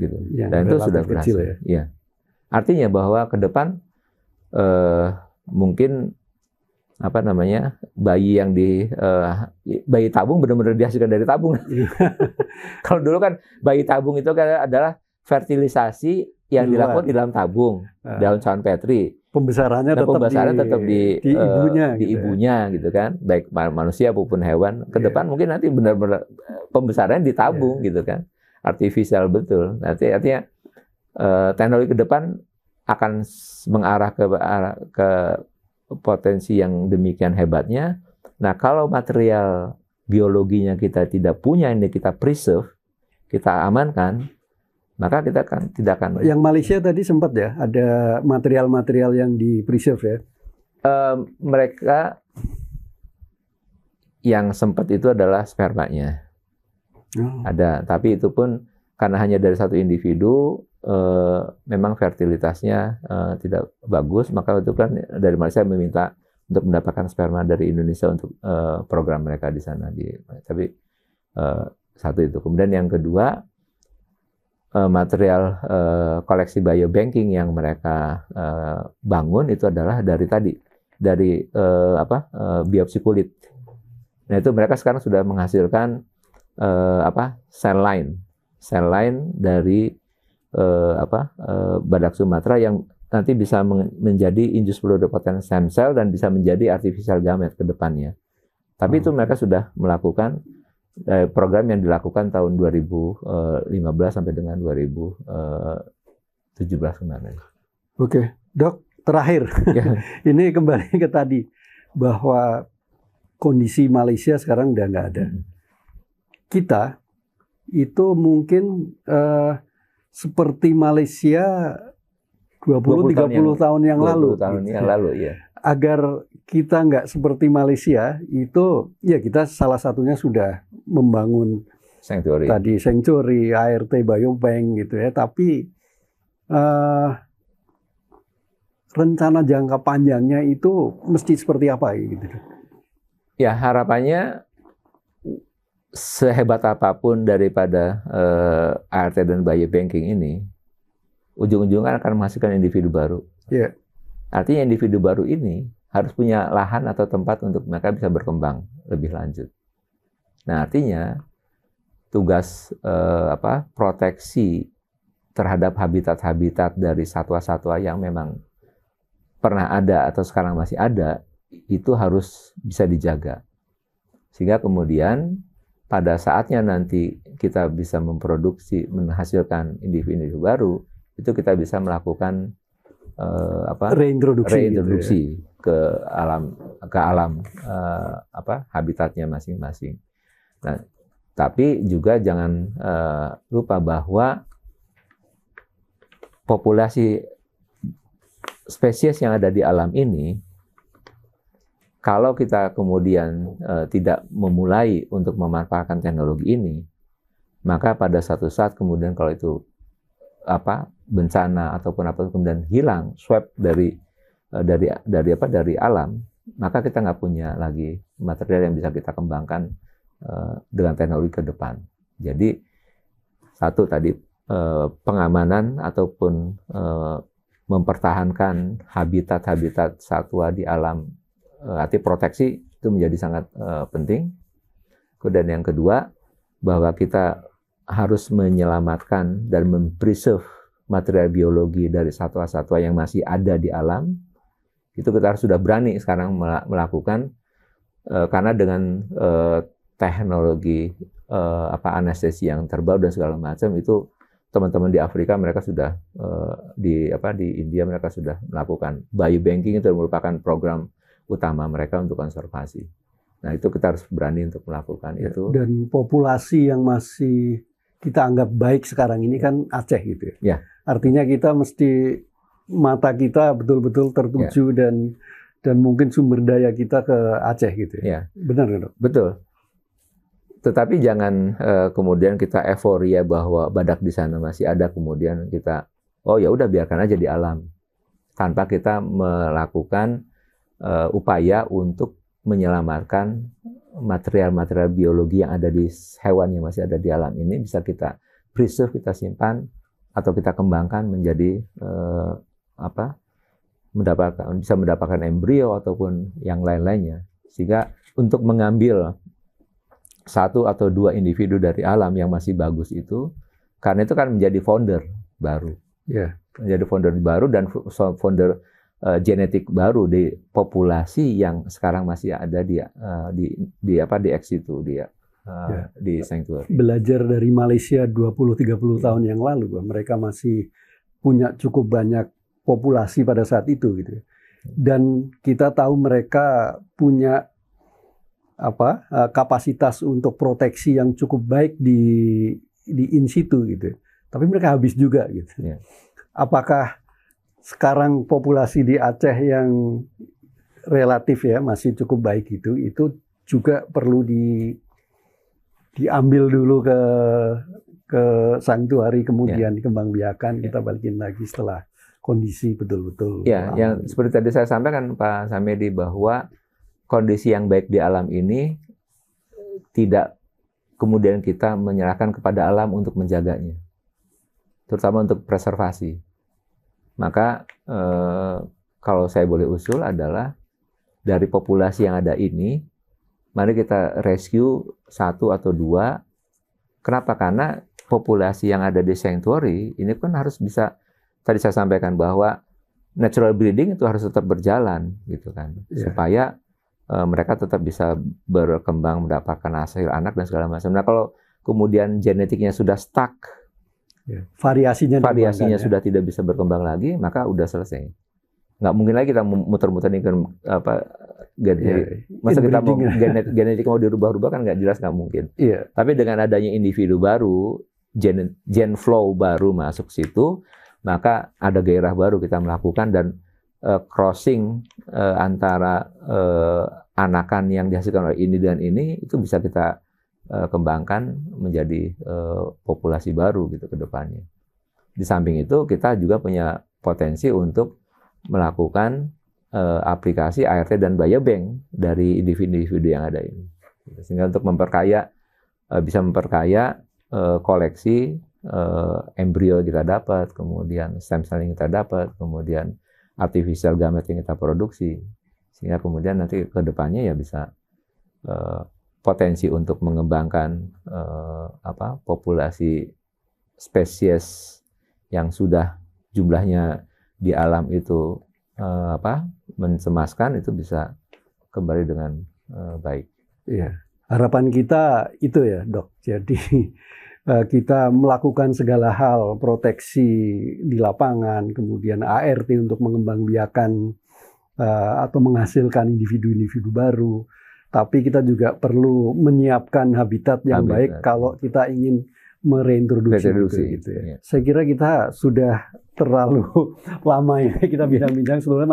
gitu. Dan itu sudah berhasil. Ya. Artinya bahwa ke depan mungkin bayi yang bayi tabung benar-benar dihasilkan dari tabung. Kalau dulu kan bayi tabung itu kan adalah fertilisasi yang dilakukan di dalam tabung, dalam cawan Petri. Pembesarannya tetap di ibunya gitu kan, baik manusia maupun hewan. Ke depan mungkin nanti benar-benar pembesarannya di tabung gitu kan, artificial betul. Nanti artinya teknologi ke depan akan mengarah ke potensi yang demikian hebatnya. Nah, kalau material biologinya kita tidak punya, ini kita preserve, kita amankan, maka kita tidak akan. Yang Malaysia tadi sempat ya, ada material-material yang di preserve ya? Mereka yang sempat itu adalah spermanya. Ada, tapi itu pun karena hanya dari satu individu, memang fertilitasnya tidak bagus, maka itu kan dari Malaysia meminta untuk mendapatkan sperma dari Indonesia untuk program mereka di sana. Tapi satu itu. Kemudian yang kedua, material koleksi biobanking yang mereka bangun itu adalah dari biopsi kulit. Nah itu mereka sekarang sudah menghasilkan sel line dari badak Sumatera yang nanti bisa menjadi induced pluripotent stem cell dan bisa menjadi artificial gamete ke depannya. Tapi itu mereka sudah melakukan program yang dilakukan tahun 2015 sampai dengan 2017 kemarin. Oke, Dok, terakhir. Ini kembali ke tadi bahwa kondisi Malaysia sekarang udah nggak ada. Kita itu mungkin seperti Malaysia 20-30 tahun yang lalu. Ya. Agar kita nggak seperti Malaysia, itu ya kita salah satunya sudah membangun sanctuary, ART, biobank gitu ya. Tapi rencana jangka panjangnya itu mesti seperti apa gitu? Ya, harapannya sehebat apapun daripada ART dan biobanking ini, ujung-ujungnya akan menghasilkan individu baru. Yeah. Artinya individu baru ini harus punya lahan atau tempat untuk mereka bisa berkembang lebih lanjut. Nah, artinya tugas proteksi terhadap habitat-habitat dari satwa-satwa yang memang pernah ada atau sekarang masih ada, itu harus bisa dijaga. Sehingga kemudian pada saatnya nanti kita bisa memproduksi, menghasilkan individu baru, itu kita bisa melakukan reintroduksi gitu ya, ke alam habitatnya masing-masing. Nah, tapi juga jangan lupa bahwa populasi spesies yang ada di alam ini, kalau kita kemudian tidak memulai untuk memanfaatkan teknologi ini, maka pada satu saat kemudian kalau itu bencana ataupun apa kemudian hilang, swap dari alam, maka kita nggak punya lagi material yang bisa kita kembangkan dengan teknologi ke depan. Jadi satu tadi pengamanan ataupun mempertahankan habitat-habitat satwa di alam, arti proteksi itu menjadi sangat penting. Dan yang kedua, bahwa kita harus menyelamatkan dan mempreserve material biologi dari satwa-satwa yang masih ada di alam. Itu kita harus sudah berani sekarang melakukan, karena dengan teknologi anestesi yang terbaru dan segala macam, itu teman-teman di Afrika mereka sudah di India mereka sudah melakukan biobanking, itu merupakan program utama mereka untuk konservasi. Nah, itu kita harus berani untuk melakukan itu. Dan populasi yang masih kita anggap baik sekarang ini kan Aceh gitu ya. Ya. Artinya kita mesti mata kita betul-betul tertuju ya, dan mungkin sumber daya kita ke Aceh gitu ya. Ya. Benar kan, Dok? Betul. Tetapi jangan kemudian kita euforia bahwa badak di sana masih ada, kemudian kita ya udah biarkan aja di alam, tanpa kita melakukan upaya untuk menyelamatkan material-material biologi yang ada di hewan yang masih ada di alam ini, bisa kita preserve, kita simpan atau kita kembangkan menjadi bisa mendapatkan embrio ataupun yang lain-lainnya, sehingga untuk mengambil satu atau dua individu dari alam yang masih bagus itu, karena itu kan menjadi founder baru, menjadi founder baru dan founder genetik baru di populasi yang sekarang masih ada di ex itu, di sanctuary. Belajar dari Malaysia 20-30 tahun yang lalu, mereka masih punya cukup banyak populasi pada saat itu gitu. Dan kita tahu mereka punya kapasitas untuk proteksi yang cukup baik di in situ gitu. Tapi mereka habis juga gitu. Ya. Apakah sekarang populasi di Aceh yang relatif ya masih cukup baik itu juga perlu diambil dulu ke sanctuary, kemudian dikembangbiakan, kita balikin lagi setelah kondisi betul-betul. Ya, yang seperti tadi saya sampaikan Pak Samedi, bahwa kondisi yang baik di alam ini tidak kemudian kita menyerahkan kepada alam untuk menjaganya, terutama untuk preservasi. Maka kalau saya boleh usul adalah dari populasi yang ada ini, mari kita rescue satu atau dua. Kenapa? Karena populasi yang ada di sanctuary ini kan harus bisa, tadi saya sampaikan bahwa natural breeding itu harus tetap berjalan gitu kan, supaya mereka tetap bisa berkembang, mendapatkan hasil anak dan segala macam. Nah, kalau kemudian genetiknya sudah stuck, variasinya sudah tidak bisa berkembang lagi, maka udah selesai. Nggak mungkin lagi kita muter-muter nih masa kita mau genetik mau dirubah-rubah, kan nggak jelas, nggak mungkin. Tapi dengan adanya individu baru, gen flow baru masuk situ, maka ada gairah baru kita melakukan, dan crossing antara anakan yang dihasilkan oleh ini dan ini itu bisa kita kembangkan menjadi populasi baru gitu ke depannya. Di samping itu kita juga punya potensi untuk melakukan aplikasi ART dan biobank dari individu-individu yang ada ini. Sehingga untuk bisa memperkaya koleksi embrio yang kita dapat, kemudian stem cell yang kita dapat, kemudian artificial gamete yang kita produksi, sehingga kemudian nanti ke depannya ya bisa potensi untuk mengembangkan populasi spesies yang sudah jumlahnya di alam itu mencemaskan, itu bisa kembali dengan baik. Iya. Harapan kita itu ya, Dok. Jadi kita melakukan segala hal, proteksi di lapangan, kemudian ART untuk mengembangbiakan atau menghasilkan individu-individu baru. Tapi kita juga perlu menyiapkan habitat yang baik kalau kita ingin mereintroduksi gitu ya. Ya. Saya kira kita sudah terlalu lama ya kita bincang-bincang. Sebenarnya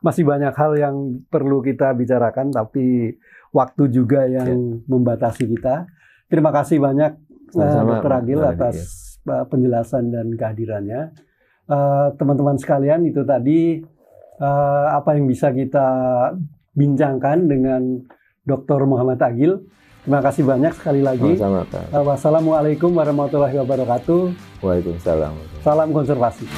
masih banyak hal yang perlu kita bicarakan, tapi waktu juga yang membatasi kita. Terima kasih banyak Dr. Agil atas penjelasan dan kehadirannya. Teman-teman sekalian, itu tadi apa yang bisa kita bincangkan dengan Dr. Muhammad Agil. Terima kasih banyak sekali lagi. Sama-sama. Wassalamualaikum warahmatullahi wabarakatuh. Waalaikumsalam. Salam konservasi.